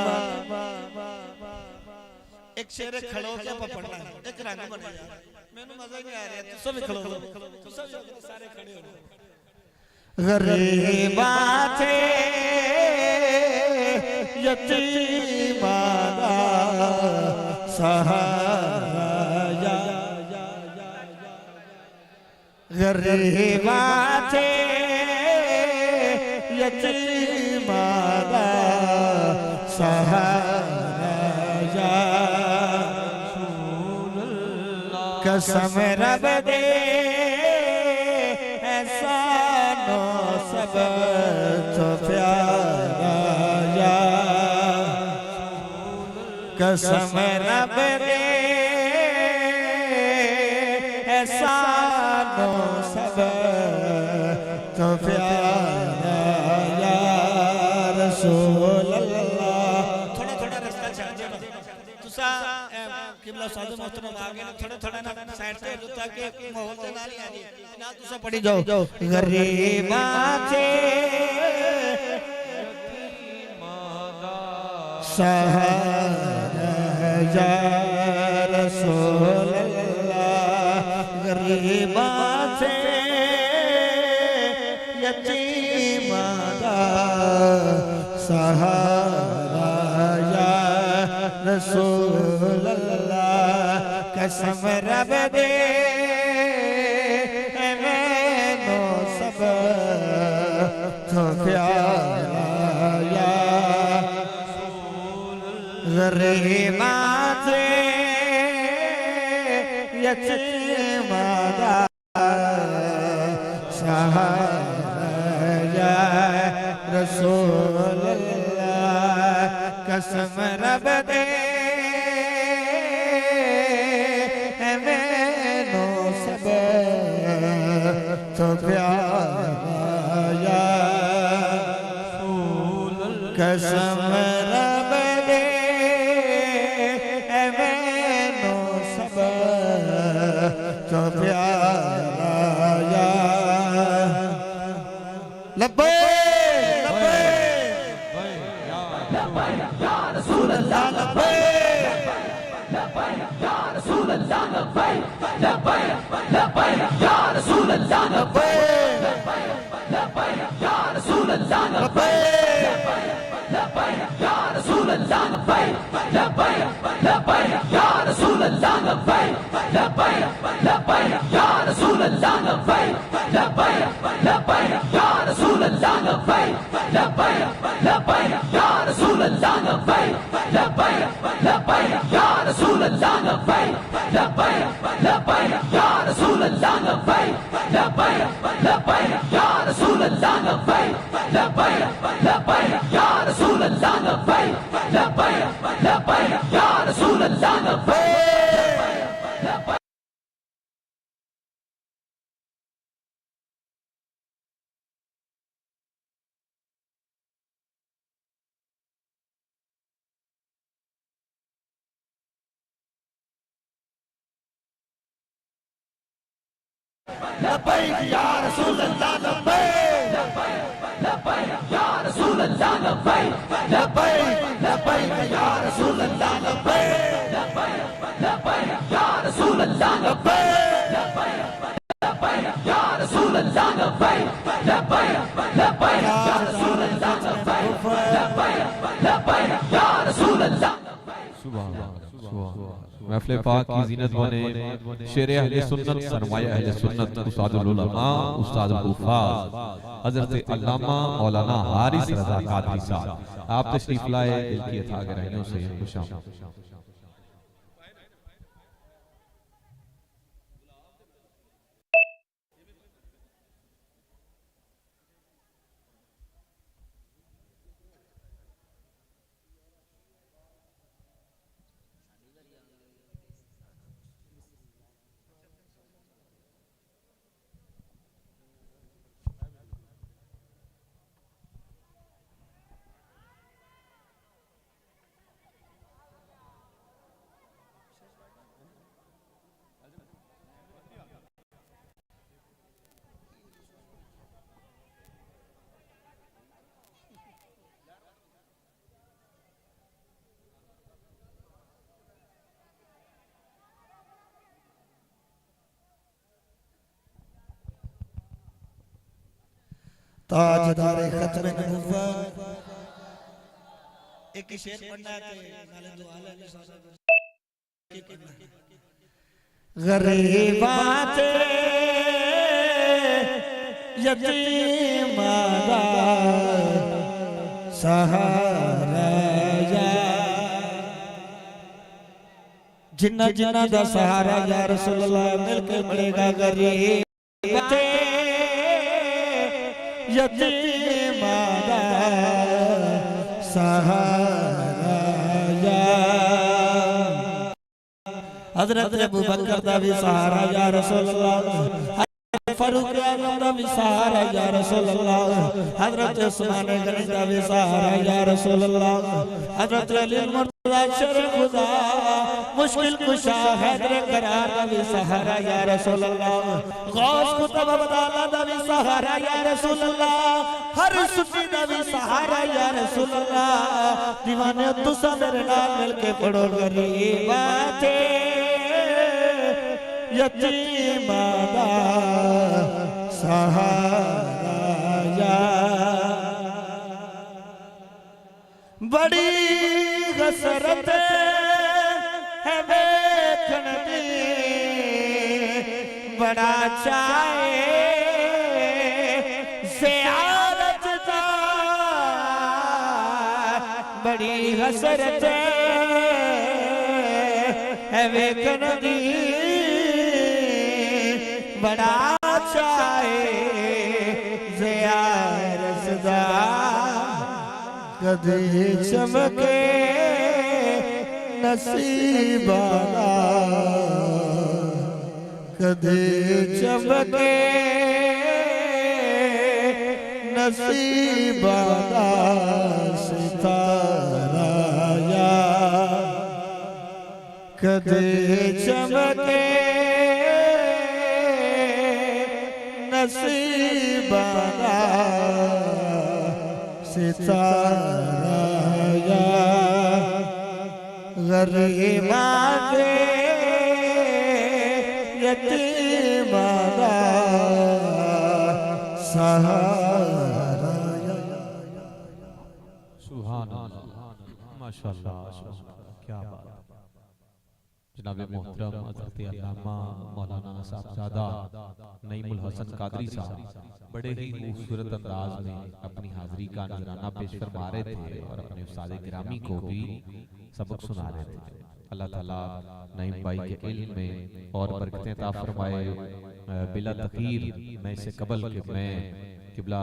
एक शेर खड़ो के आप पढ़ना है, एक रंग बने यार, मैंने मजा नहीं आ रहा, तू सब खड़ो, तू सब सारे खड़े हो। गरीबा थे यतीमा दा सहारा या, गरीबा थे यतीमा दा सहारा या, कसम रब दे ऐसा नो सब तो प्यारा या, कसम रब दे ऐसा नो सब तो प्यारा या रसूल अल्लाह। थोड़ा थोड़ा रास्ता चल जाओ तुसा किबला साधु मोहतरम आ गए, थोड़ा थोड़ा ना साइड से जो ताकि माहौल से ना आ जाए ना, तुसा पढ़ी जाओ। गरीबा थे सहारा या रसूल अल्लाह, गरीबा थे यतीमा दा सहारा या रसूल अल्लाह, कसम रब दे मैनू सब तो प्यारा या, गरीबा थे यतीमा दा सहारा या रसूल अल्लाह, कसम रब दे मैनू सब तो प्यारा या, कसम रब दे मैनू सब तो प्यारा या, लब्बे लब्बे या रसूल अल्लाह, लब्बे या रसूल अल्लाह, लब्बे लब्बे या रसूल अल्लाह, लब्बे या रसूल अल्लाह, लब्बे या रसूल अल्लाह, लब्बे या रसूल अल्लाह, लब्बे या रसूल अल्लाह, लब्बे या रसूल अल्लाह, लब्बे या रसूल अल्लाह, लब्बे या रसूल अल्लाह, लब्बे या रसूल अल्लाह, लब्बे या रसूल अल्लाह, लब्बे या अल्लाह लब्बैक लब्बैक लब्बैक या रसूल अल्लाह लब्बैक। लब्बैक या रसूल अल्लाह लब्बैक लब्बैक या रसूल अल्लाह लब्बैक लब्बैक लब्बैक या रसूल अल्लाह लब्बैक लब्बैक या रसूल अल्लाह लब्बैक लब्बैक या रसूल अल्लाह लब्बैक लब्बैक या रसूल अल्लाह लब्बैक लब्बैक या रसूल अल्लाह। महफिल पाक की जीनत बने शेर अहले सुन्नत सरमाया अहले सुन्नत उस्तादुल उलमा उस्तादुल हुफ़ाज़ हजरत अल्लामा मौलाना हारिस रज़ा कादरी साहब आप तशरीफ लाए दिल की अथाह गहराइयों से खुशामद। ताजदार खत्म नबुव्वत एक शेर पढ़ना है नाले दुआ लेने सारा गरीबात यतीमा दा सहारा या जिन्ना जिन्ना दा सहारा या रसूल अल्लाह मिलके मिलेगा गरीबात यतीमा दा सहारा या हजरत अबू बकर दा भी सहारा या रसूल अल्लाह फारूक आजम दा भी सहारा या रसूल अल्लाह हजरत उस्मान गनी दा भी सहारा या रसूल अल्लाह हजरत अली मुर्तजा शेर खुदा मुश्किल कुशा हैदर करार दा भी सहारा या रसूल अल्लाह गौस कुतुब अब्दाला दा भी सहारा या रसूल अल्लाह हर सुफी दा भी सहारा या रसूल अल्लाह दीवाने तुसा मेरे नाल मिलके पढ़ो गरीबात यतीमा दा सहारा या बड़ी हसरत है देखन दी बड़ा चाहे ज़ियारत दा बड़ी हसरत है देखन दी बड़ा चाहे ज़ियारत दा कदे चमके नसीबा कदे चमके नसीबा सितारा या कदे चमके नसीबा सितारा या गरीबा के यतीमा दा सहारा या सुभान अल्लाह माशाअल्लाह क्या बात। जनाब मोहतरम हज़रत अल्लामा मौलाना साहबजादा नईमुल हसन कादरी साहब बड़े ही खूबसूरत अंदाज में अपनी हाजिरी का नजराना पेश फरमा रहे थे और अपने उस्ताद गिरामी को भी सबक सुना रहे थे। अल्लाह ताला नईम भाई के इल्म में और बरकतें अता फरमाए। बिला तखीर मैं इसे कबल के मैं किबला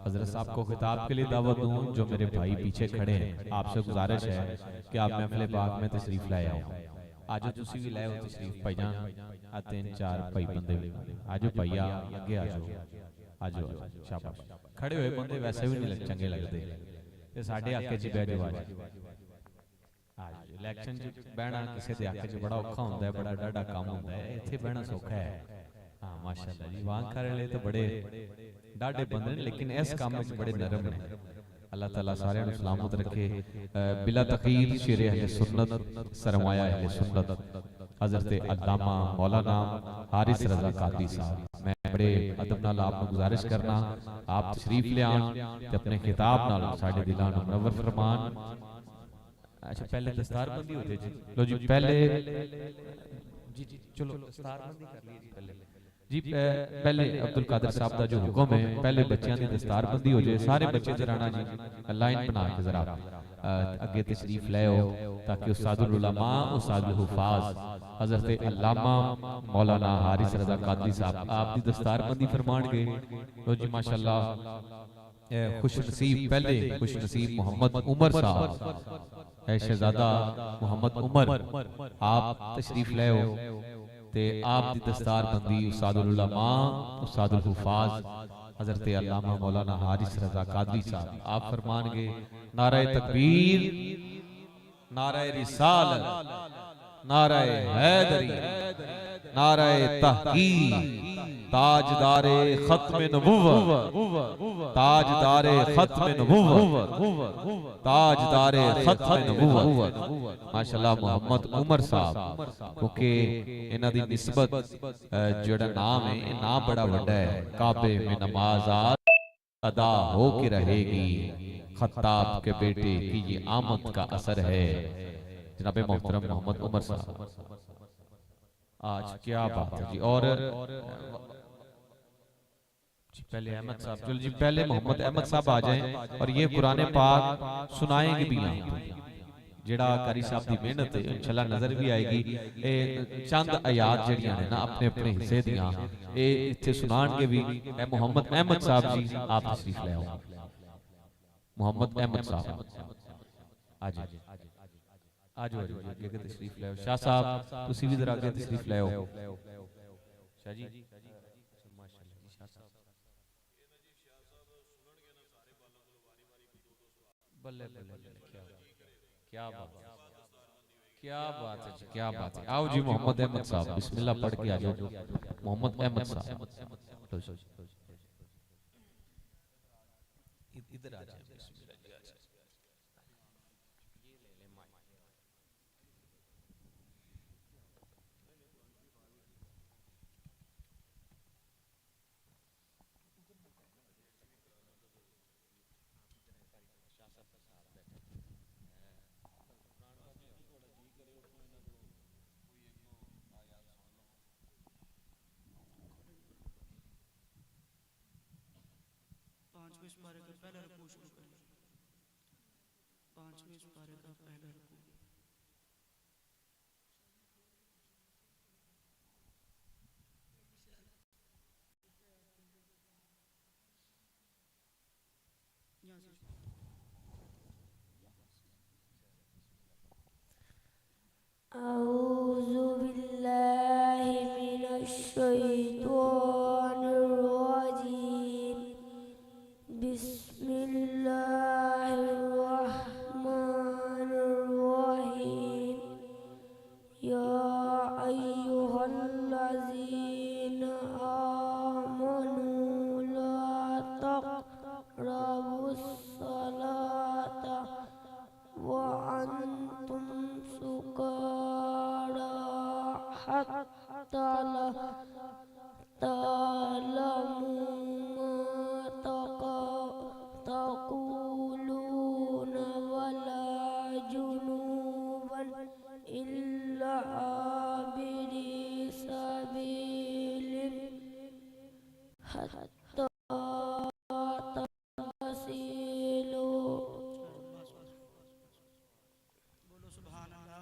हजरत साहब को खिताब के लिए दावत दूं। जो मेरे भाई पीछे खड़े हैं, आपसे गुजारिश है कि आप महफिल पाक में तशरीफ लाए आओ। आज तुसी भी लाए हो तशरीफ भाईजान, आ 3-4 भाई बंदे आज भैया अगे आ जाओ, आ जाओ, शाबाश। खड़े हुए बंदे वैसे भी नहीं चंगे लगते, ते साडे हक च बह जाओ। आज इलेक्शन च बहना किसी के हक च बड़ा औखा होंदा है, बड़ा डाढ़ा काम होंदा है, इत्थे बहना सौखा है। हाँ माशाअल्लाह जी, वांग करे ले तो बड़े डाढ़े बंदे ने, लेकिन इस काम में बड़े नरम ने। अल्लाह ताला सारे नु सलामत रखे। बिला तकीर शेर अहले सुन्नत, सरमाया अहले सुन्नत हजरत अल्लामा मौलाना हारिस रजा कादरी साहब। मैं बड़े अदब नाल आप गुजारिश करना आप तशरीफ ले आन ते अपने खिताब नाल साडे दिलां नु मुनव्वर फरमान। अच्छा पहले दस्तारबंदी होते जी, लो जी पहले जी जी चलो दस्तारबंदी कर लीजिए पहले जी। पहले अब्दुल कादिर साहब का जो हुक्म है, पहले बच्चों की दस्तारबंदी हो जाए। सारे बच्चे जराना जी लाइन बना के जरा अगे तशरीफ ले आओ, ताकि उस्तादुल उलमा उस्तादुल हुफाज हजरत अल्लामा मौलाना हारिस रजा कादरी साहब आप दी दस्तारबंदी फरमानगे। लो जी माशाअल्लाह खुश नसीब, पहले खुश नसीब मोहम्मद उमर साहब शहजादा मोहम्मद उमर आप तशरीफ ले आओ ते आप दी दस्तारबंदी उस्तादुल उलमा उस्तादुल हुफाज हजरत अल्लामा मौलाना हारिस रजा कादरी साहब आप फरमानगे। नारे तकबीर, नारे रिसालत, नारे हैदरी, नारे तहकीक, ताजदारे खत्म नबुव्वत, ताजदारे खत्म नबुव्वत, ताजदारे खत्म नबुव्वत। माशाअल्लाह मोहम्मद उमर साहब, क्योंकि इन्हां दी निस्बत जेड़ा नाम है, ये नाम बड़ा वड्डा है। काबे में नमाज आज अदा हो के रहेगी, खत्ताब के बेटे की ये आमद का असर है। जनाब मोहतरम मोहम्मद उमर साहब आज क्या बात है जी। और जी पहले अहमद साहब, चलो जी पहले मोहम्मद अहमद साहब आ जाएं और ये कुरान पाक सुनाएंगे भी यहाँ। जेड़ा कारी साहब की मेहनत है इंशाल्लाह नजर भी आएगी। ए चंद आयात जड़ियां ने ना अपने अपने हिस्से दियां ए इत्थे सुनाणगे भी। ए मोहम्मद अहमद साहब जी आप तशरीफ ले आओ। मोहम्मद अहमद साहब आज आज आगे तशरीफ ले आओ। शाह साहब तुसी भी जरा आगे तशरीफ ले आओ। शाह जी बल्ले बल्ले क्या बात, क्या बात है जी, क्या बात है। आओ जी मोहम्मद अहमद साहब बिस्मिल्लाह पढ़ के आ जाओ। मोहम्मद अहमद साहब इधर आ जाए। पांचवें पारे का पहला रुकू शुरू करें। पांचवें पारे का पहला रुकू। अऊज़ु बिल्लाहि मिनश शैतानिर रजीम। बिस्मिल्लाहिर्रहमानिर्रहीम। या अय्युहल्लज़ीना आमनू ला तक़रबुस्सलाता व अंतुम सुकारा हत्ता ला तालमू मा तक़ूलून वला जुनूबन इल्ला आबिरी सबीलिन हत्ता तगसिलू। बोलो सुभान अल्लाह।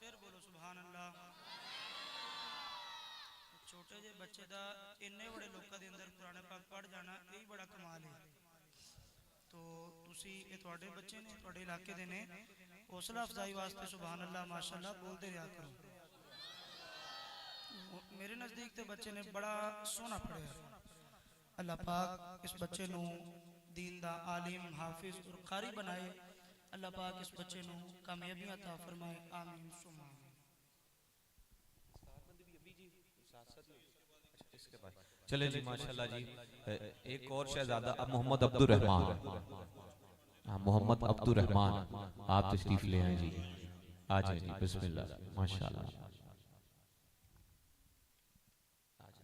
फिर बोलो सुभान अल्लाह। छोटे जे बच्चे दा इन्ने बड़े लोगों के अंदर कुरान पाक पढ़ जाना यही बड़ा कमाल है। तो तुसी ये थोड़े बच्चे ने थोड़े इलाके दे ने हौसला अफजाई वास्ते सुभान अल्लाह माशाअल्लाह बोलते रहा करो। मेरे नज़दीक ते बच्चे ने बड़ा सोना पढ़िया। अल्लाह पाक इस बच्चे नू दीन दा आलिम हाफिज और कारी बनाए। अल्लाह पाक इस बच्चे नू कामयाबियां अता फरमाए। आमीन सुमा आमीन। चले जी माशाल्लाह जी। एक और शहजादा अब मोहम्मद अब्दुल रहमान, मोहम्मद अब्दुल रहमान आप तशरीफ ले आए जी। आ जाए जी बिस्मिल्लाह माशाल्लाह।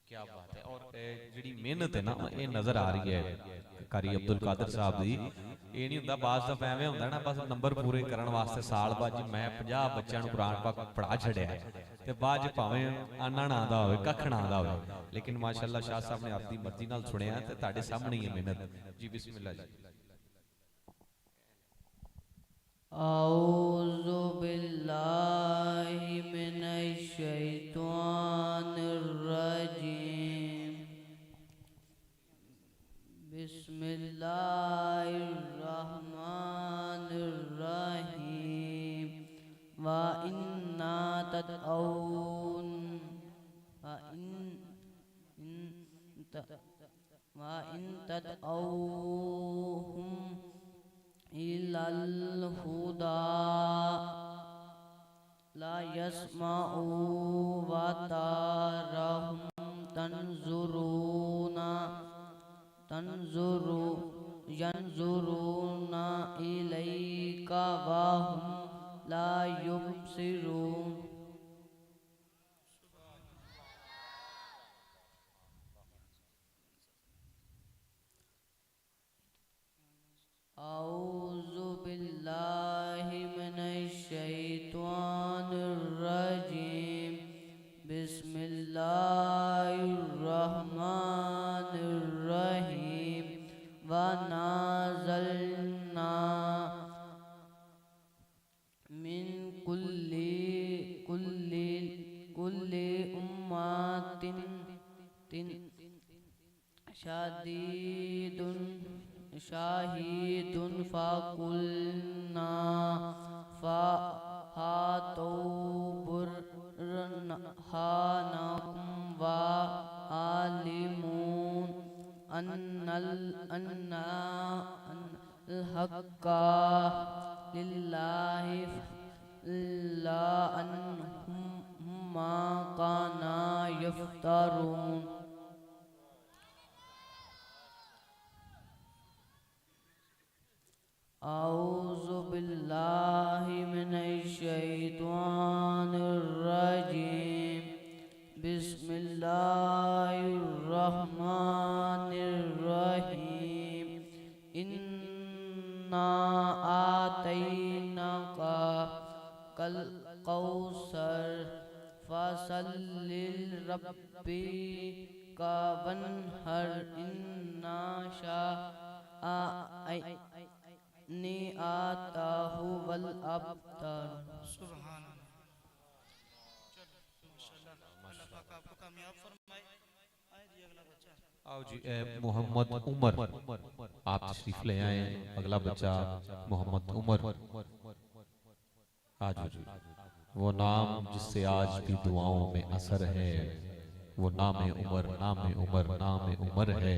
क्या बात है। और जी मेहनत है ना ये नजर आ रही है कारी अब्दुल कादर साहब दी। ये नहीं हुंदा बास दा एवें हुंदा ना बस नंबर पूरे करन वास्ते साल बाद जी मैं 50 बच्चों को कुरान पाक पढ़ा छड़िया ते बाद च भावें आना ना आंदा होवे कख ना आंदा होवे, लेकिन माशाअल्लाह शाह साहब ने आपकी मर्जी नाल सुनिया ते तुहाडे सामने ही है मेहनत जी। बिस्मिल्लाह जी। औज़ु बिल्लाहि मिनश शैतानिर रजीम। बिस्मिल्लाहिर रहमानिर रहीम। व इन्ना तदऊन व इन तदऊहुम इलल हुदा ला यस्माउ व तारहुम यंजुरूना इलैका व हुम ला युबसिरून। औज़ु बिल्लाहि मिनश शैतानिर रजीम। बिस्मिल्लाहिर रहमानिर रहीम। व नाज़लना मिन कुल्ली उम्मतिन शाहीदुन फ़कुलना फ़हातू बुरहानकुम व आलिमून अन्ना हक्का लिल्लाहि ला अन्हुम मा काना यफ्तरून। औज़ु बिल्लाहि मिनश शैतानिर रजीम। बिस्मिल्लाहिर रहमानिर रहीम। इन्ना आतैनाका कल कौसर फसल्लि लिरब्बिका वन्हर इन्ना शाअनी आताहु वल अब्तर। सुभान अल्लाह। माशाअल्लाह अल्लाह पाक आपको कामयाब फरमाए। आए जी अगला बच्चा। आओ जी मोहम्मद उमर आप तशरीफ ले आए। अगला बच्चा मोहम्मद उमर। आज वो नाम जिससे आज भी दुआओं में असर है, वो नाम उमर नाम उमर नाम उमर है।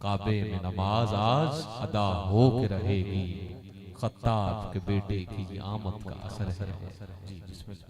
काबे में नमाज आज अदा हो के रहेगी, खत्ताब के बेटे की आमद का असर है जी। बिस्मिल्लाह।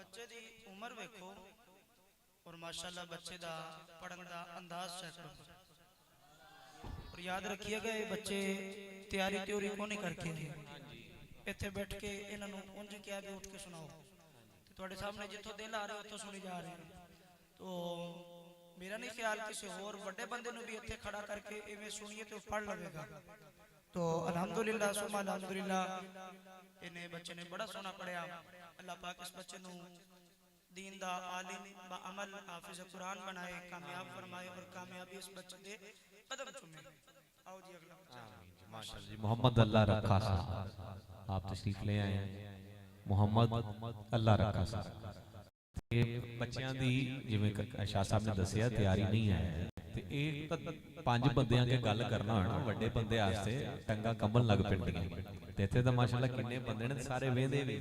बच्चे दी उम्र वेखो और माशाल्लाह बच्चे दा पढ़न दा अंदाज चेक करो और याद रखिएगा ये बच्चे तैयारी त्योरी को नहीं करके इत्थे बैठ के इन्हां नूं उंज क्या भी उठ के सुनाओ ते तुहाडे सामने जिथों दिल आ रहा है उथों सुनी जा रही है। तो मेरा नहीं ख्याल किसी और बड़े बंदे नूं भी इत्थे खड़ा करके इवें सुनिए तो पढ़ लवेगा। तो अल्हम्दुलिल्लाह सुमा अल्हम्दुलिल्लाह इन्हें बच्चे ने बड़ा सोना पढ़िया। अल्लाह पाक इस बच्चे नूं दीन दा आलिम बा अमल हाफिज कुरान बनाए, कामयाब फरमाए और कामयाबी इस बच्चे दे कदम चूमे। आओ जी अगला बच्चा। माशाअल्लाह जी मोहम्मद अल्लाह रखा साहब आप तशरीफ ले आए हैं। मोहम्मद अल्लाह रखा साहब ये बच्चों की जिवें शाह साहब ने दसिया तैयारी नहीं है ते एक तो 5 बंदियां के गल करना होना वड्डे बंदे वास्ते टंगा कंबल लग पैंदियां ते इत्थे तां माशाअल्लाह किन्ने बंदे ने सारे वेंदे भी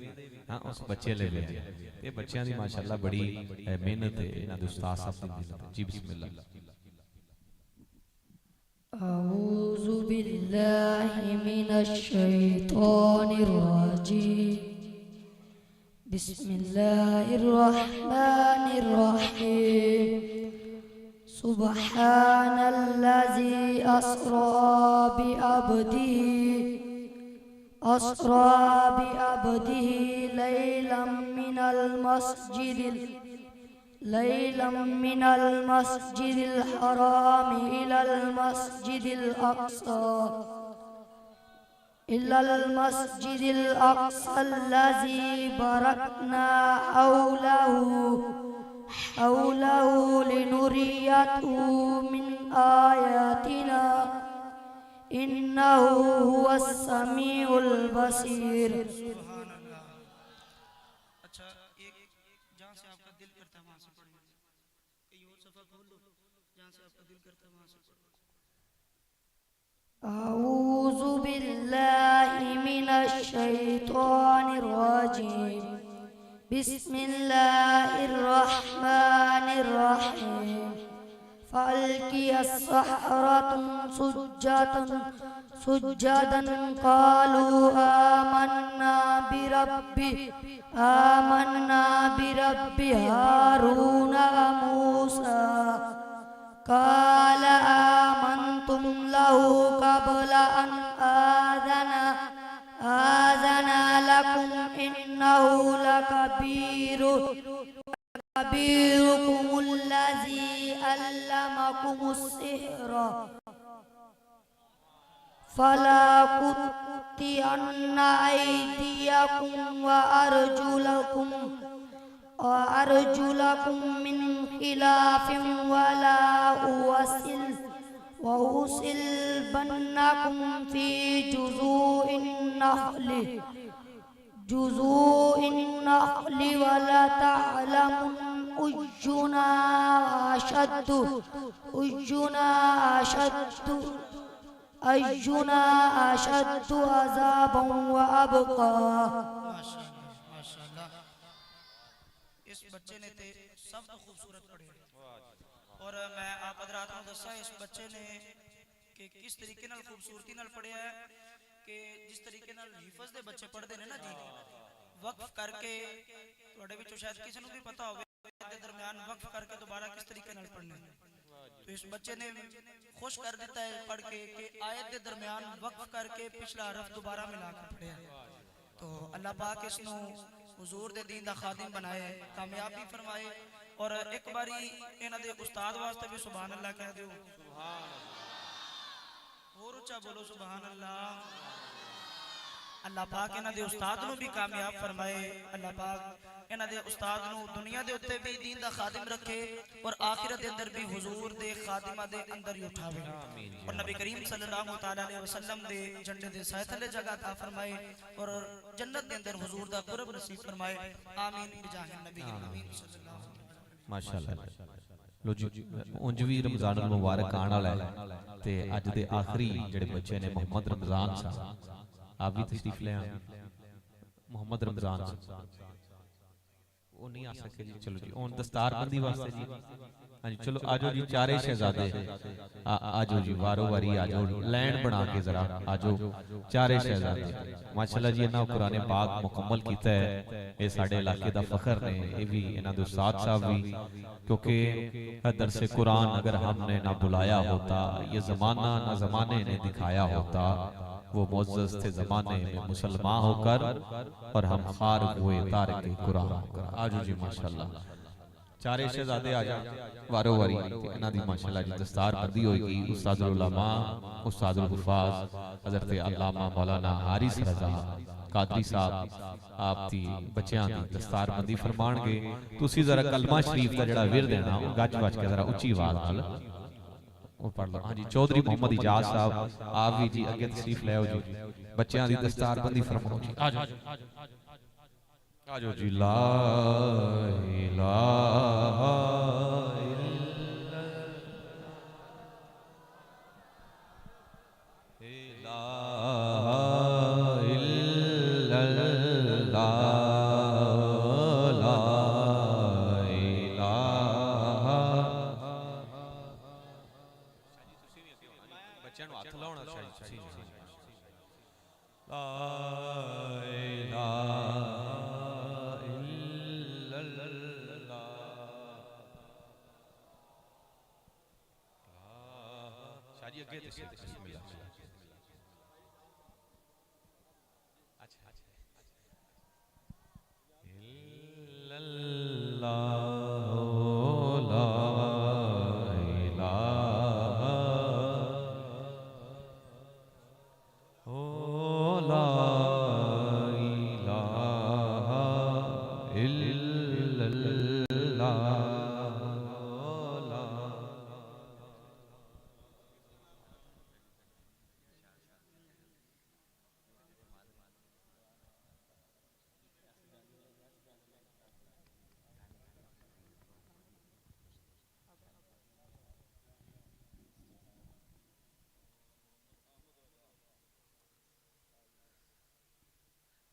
हां उस बच्चे ले ले ये बच्चों की माशाअल्लाह बड़ी मेहनत है इन्हां दे उस्ताद साहब दी मेहनत जी बिस्मिल्लाह। अऊज़ु बिल्लाहि मिनश शैतानिर रजीम बिस्मिल्लाहिर रहमानिर रहीम सुब्हानल्लज़ी अस्रा बिअब्दिही लैलम मिनल मस्जिदिल हराम इलल मस्जिदिल अक़सा अल्लज़ी बरकना हौलहु लिनुरियहु मिन आयातिना इन्नहु हुवस समीउल बसीर। सुभान अल्लाह। अच्छा एक जहां से आपका दिल करता है वहां से पढ़िए, ये और सफा खोल लो जहां से आपका दिल करता है वहां से पढ़ो। अऊज़ु बिल्लाहि मिनश शैतानिर रजीम बिस्मिल्लाहिर रहमानिर रहीम फअल्क़ियस सहरतु सुज्जदन क़ालू आमन्ना बिरब्बि हारून व मूसा क़ाल आमन्तुम लहु क़ब्ल अन आज़न लकुम इन्नहु लकबीरुकुमुल्लज़ी अल्लमकुमुस सिहर फला कुत्तिअन्ना अयदियकुम व अर्जुलकुम मिन खिलाफिन वला उसिलबन्नकुम फी जुज़ूइन नख़्लि वला तअलमुन अय्युना अशद्दु अज़ाबन व अबक़ा। माशाअल्लाह इस बच्चे ने ते सब तो खूबसूरत पढ़े और मैं आप हज़रात को दसा इस बच्चे ने कि किस तरीके नाल खूबसूरती नाल पढ़िया है कि जिस तरीके नाल हिफज दे बच्चे पढ़ते हैं ना जी वक्फ करके थोड़े विचों शायद किसी को भी पता होवे के दरमियान वक्फ करके दोबारा किस तरीके नाल पढ़ना है। तो इस बच्चे ने खुश कर देता है पढ़ के कि आयत के दरमियान वक्फ करके पिछला हरफ दोबारा मिला कर पढ़िया। तो अल्लाह पाक इसनु हुजूर दे दीन दा खादिम बनाए, कामयाबी फरमाए और एक बारी इन्हां दे उस्ताद वास्ते भी सुभान अल्लाह कह दियो। सुभान अल्लाह और ऊंचा बोलो सुभान अल्लाह। अल्लाह पाक इन्हां दे उस्ताद नु भी कामयाब फरमाए। अल्लाह पाक इन्हां दे उस्ताद नु दुनिया दे उत्ते भी दीन दा खादिम रखे और आखिरत दे अंदर भी हुजूर दे खादिमा दे अंदर ही उठावे और नबी करीम सल्लल्लाहु तआला अलैहि वसल्लम दे झंडे दे साए थले जगह अता फरमाए और जन्नत दे अंदर हुजूर दा कुर्ब नसीब फरमाए। आमीन बिजाह नबी अमीन सल्लल्लाहु अलैहि वसल्लम। माशाअल्लाह लो जी उंज भी रमजान मुबारक आने वाला है ते अज दे आखिरी जेड़े बच्चे ने मोहम्मद रमजान साहब आप भी तशरीफ ले आए मोहम्मद रमजान साहब वो नहीं आ सके जी चलो जी हुन दस्तारबंदी वास्ते जी हां जी चलो आजो जी चारे शहजादे आजो जी वारो वारी आजो लैंड बना के जरा आजो चारे शहजादे माशाल्लाह जी इन्हां कुरान पाक मुकम्मल कीता है ये साडे इलाके दा फखर ने ये भी इन्हां दे उस्ताद साहब भी क्योंकि दरस कुरान अगर हमने ना बुलाया होता ये जमाना ना जमाने ने दिखाया होता वो मुअज़्ज़ज़ थे ज़माने में मुसलमान होकर और हम खार हुए तारिक कुरान होकर आजो जी माशाल्लाह चारे शहजादे आ जा वारो वारी इन्हां दी माशाल्लाह जी दस्तारबंदी होएगी उस्तादुल उलमा उस्तादुल हुफाज हज़रत अल्लामा मौलाना हारिस रज़ा कादरी साहब आप दी बच्चों की दस्तारबंदी फरमाणगे तुसी जरा कलमा शरीफ दा जेड़ा विरद है ना गज वज के जरा उच्ची आवाज नाल वो पढ़ लो। हाँ जी चौधरी मोहम्मद इजाज साहब आप भी जी अगे तशरीफ ले आओ जी बच्चों की दस्तारबंदी फरमाओ जी आ जाओ आ जाओ जी ला इलाहा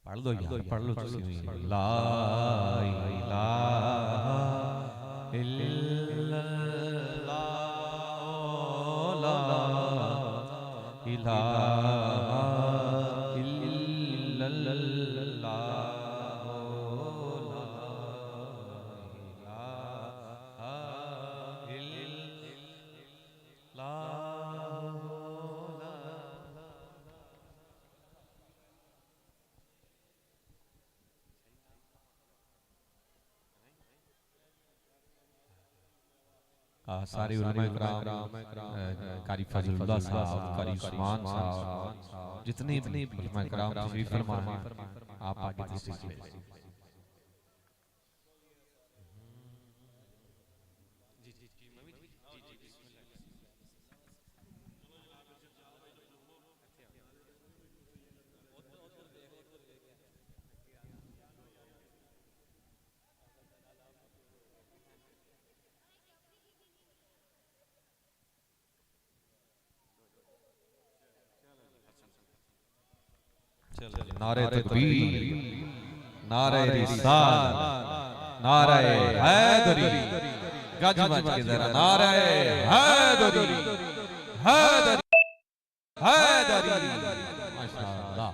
पढ़ लो यार पढ़ लो ला इलाहा इल्लल्लाह ला इलाहा इल्लल्लाह सारे उलमा इकराम कारी फजलुल्लाह साहब कारी उस्मान साहब जितने भी उलमा इकराम तशरीफ फरमा हैं आप आगे तशरीफ ले नारे तकबीर नारे रिसाल नारे हैदरी गज मच के जरा नारे हैदरी हैदरी हैदरी माशाअल्लाह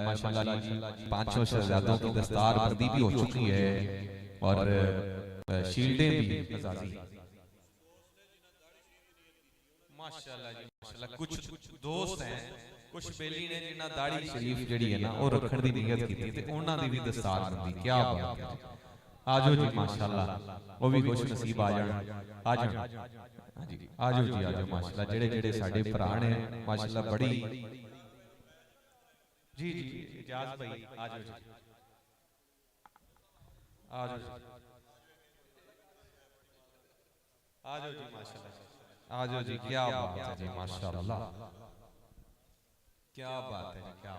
माशाअल्लाह जी पांचों शहजादों की दस्तारबंदी भी हो चुकी है और शील्डें भी आजादी माशाअल्लाह जी माशाअल्लाह कुछ दोस्त हैं कुछ बेली ने जिन्ना दाढ़ी शरीफ जड़ी है ना वो रखण दी नियत कीती ते उन्हां दी भी दस्तारबंदी क्या बात है आजो जी माशाअल्लाह वो भी खुश नसीब आ जाण आ जाण हां जी आजो जी आजो माशाअल्लाह जेड़े जेड़े साडे भरा ने माशाअल्लाह बड़ी जी जी इजाज भाई आजो जी आजो आजो जी माशाअल्लाह आजो जी क्या बात है जी माशाअल्लाह क्या बात है क्या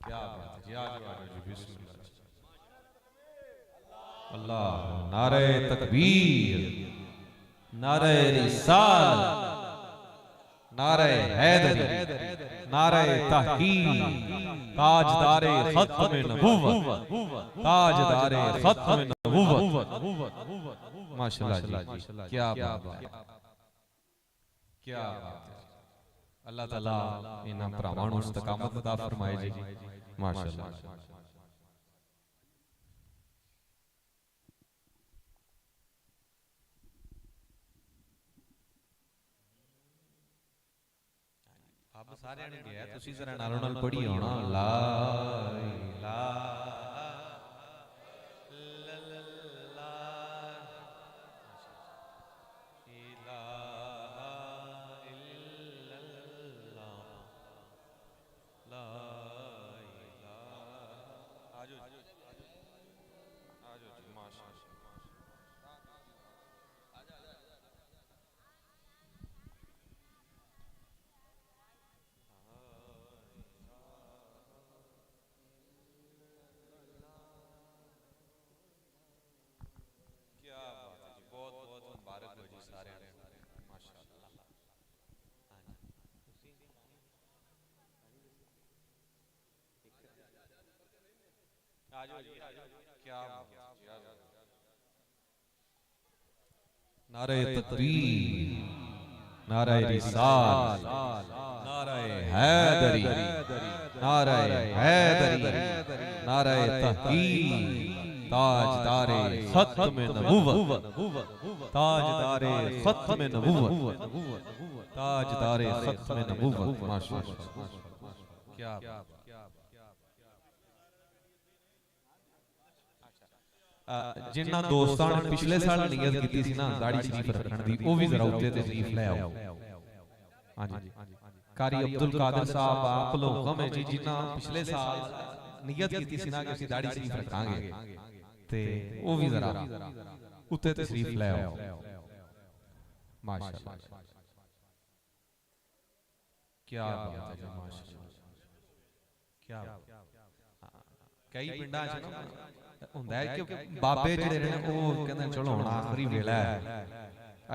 बात है जी आज जी बिस्मिल्लाह अल्लाह नारे तकबीर, नारे रिसाल, नारे हैदरी, नारे तहकीक, ताजदारे खत्म नबूवत, ताजदारे खत्म नबूवत। माशाल्लाह जी, क्या बात है, क्या बात है। अल्लाह ताला इन्हां भरावां नूं इस्तकामत अता फरमाए जी। माशाल्लाह। अब सारे ने गया तुसी जरा नालों नाल पढ़ी होना ला इलाहा नारे तकबीर, नारे रिसाल, नारे हैदरी, नारे हैदरी, नारे तहकीक, ताजदारे खत्म नबूवत, ताजदारे खत्म नबूवत, ताजदारे खत्म नबूवत। माशाअल्लाह, क्या जिन्ना दोस्तां ने पिछले साल नियत की थी ना दाढ़ी शरीफ रखने दी, वो भी जरा उत्ते तशरीफ ले आओ। हां जी, कारी अब्दुल कादिर साहब आप लोगों में जी जिन्ना पिछले साल नियत की थी ना कि ਅਸੀਂ दाढ़ी शरीफ रखांगे ते वो भी जरा उत्ते तशरीफ ले आओ। माशाअल्लाह, क्या बात है जी, माशाअल्लाह, क्या कई पिंडां च ना ਹੁੰਦਾ ਹੈ ਕਿ ਬਾਬੇ ਜਿਹੜੇ ਨੇ ਉਹ ਕਹਿੰਦੇ ਚਲੋ ਹੁਣ ਆਖਰੀ ਵੇਲਾ ਹੈ,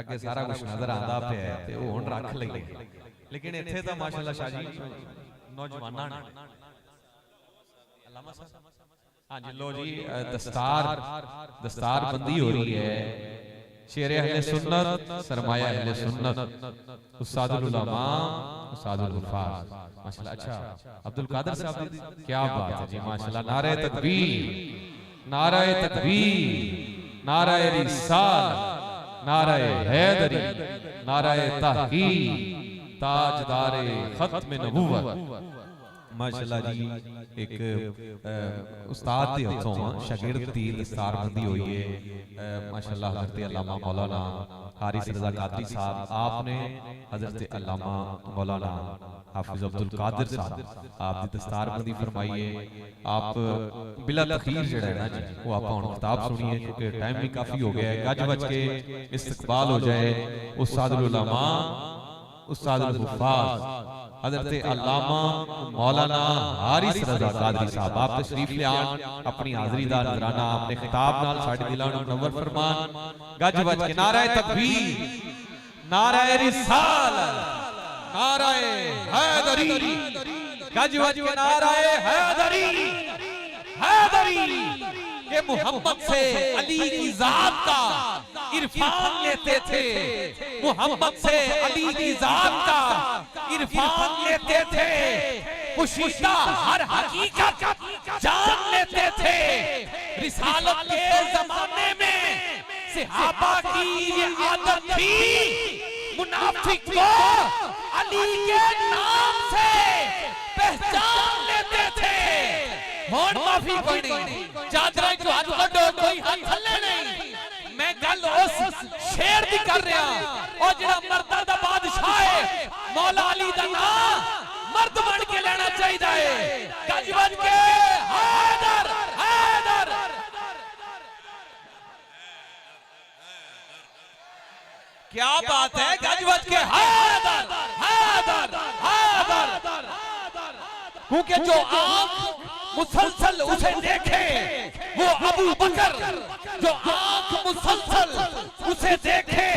ਅੱਗੇ ਸਾਰਾ ਕੁਝ ਨਜ਼ਰ ਆਂਦਾ ਪਿਆ ਹੈ ਤੇ ਉਹ ਹੁਣ ਰੱਖ ਲਈਏ। ਲੇਕਿਨ ਇੱਥੇ ਤਾਂ ਮਾਸ਼ਾਅੱਲਾ ਸ਼ਾਹ ਜੀ ਨੌਜਵਾਨਾਂ ਨੇ अल्लामा साहब, हाँ जी लो जी दस्तार बंदी हो रही है। शेर अहले सुन्नत, सरमाया अहले सुन्नत, उस्तादुल उलमा, उस्तादुल हुफ़ाज़। माशाअल्लाह, अच्छा अब्दुल कादिर साहब, क्या बात है जी, माशाअल्लाह। नारे तकबीर, नारे तकबीर, नारे रिसाल, नारे हैदरी, नारे तहकीक, ताजदारे खत्म नबूवत। माशाअल्लाह जी, एक उस्ताद दे हथों शागिर्द दी दस्तारबंदी हुई है। माशाअल्लाह हज़रत अल्लामा मौलाना हारिस रज़ा कादरी साहब, आपने हज़रत अल्लामा मौलाना हाफिज अब्दुल कादिर साहब आप दी दस्तारबंदी फरमाई है। आप बिला तखीर जेड़ा है ना जी, वो आप हुण खिताब सुनिए क्योंकि टाइम भी काफी हो गया है। गज बज के इस्तकबाल हो जाए उस्तादुल उलमा, उस्तादुल हुफ़ाज़ हज़रत अल्लामा मौलाना हारिस रज़ा कादरी साहब, आप तशरीफ ले आन, अपनी हाज़री दा नज़राना अपने खिताब नाल साडे दिलां नूं मुनव्वर फरमान। गज बज के नारे तकबीर, नारे रिसाल, नारे हैदरी, गज बज के नारे हैदरी, हैदरी। ये मोहम्मद से अली की जात का इरफान लेते थे, मोहम्मद से अली की जात का इरफान लेते थे, पुशीदा हर हकीकत जान लेते थे। रिसालत के जमाने में सहाबा की ये आदत थी, मुनाफिक को अली के नाम से पहचान लेते थे। होड़ माफी कोई नहीं, चादरा जो हाथ कड्डो कोई हाथ थल्ले नहीं। मैं गल उस शेर दी कर रहा और जेड़ा मर्दां दा बादशाह है, मौला अली दा नाम मर्द बन के लेना चाहिए है। गज बज के हैदर, हैदर, क्या बात है, गज बज के हैदर, हैदर, हैदर। क्योंकि जो आंख मुसलसल उसे देखे वो अबू बकर, जो आंख मुसलसल उसे देखे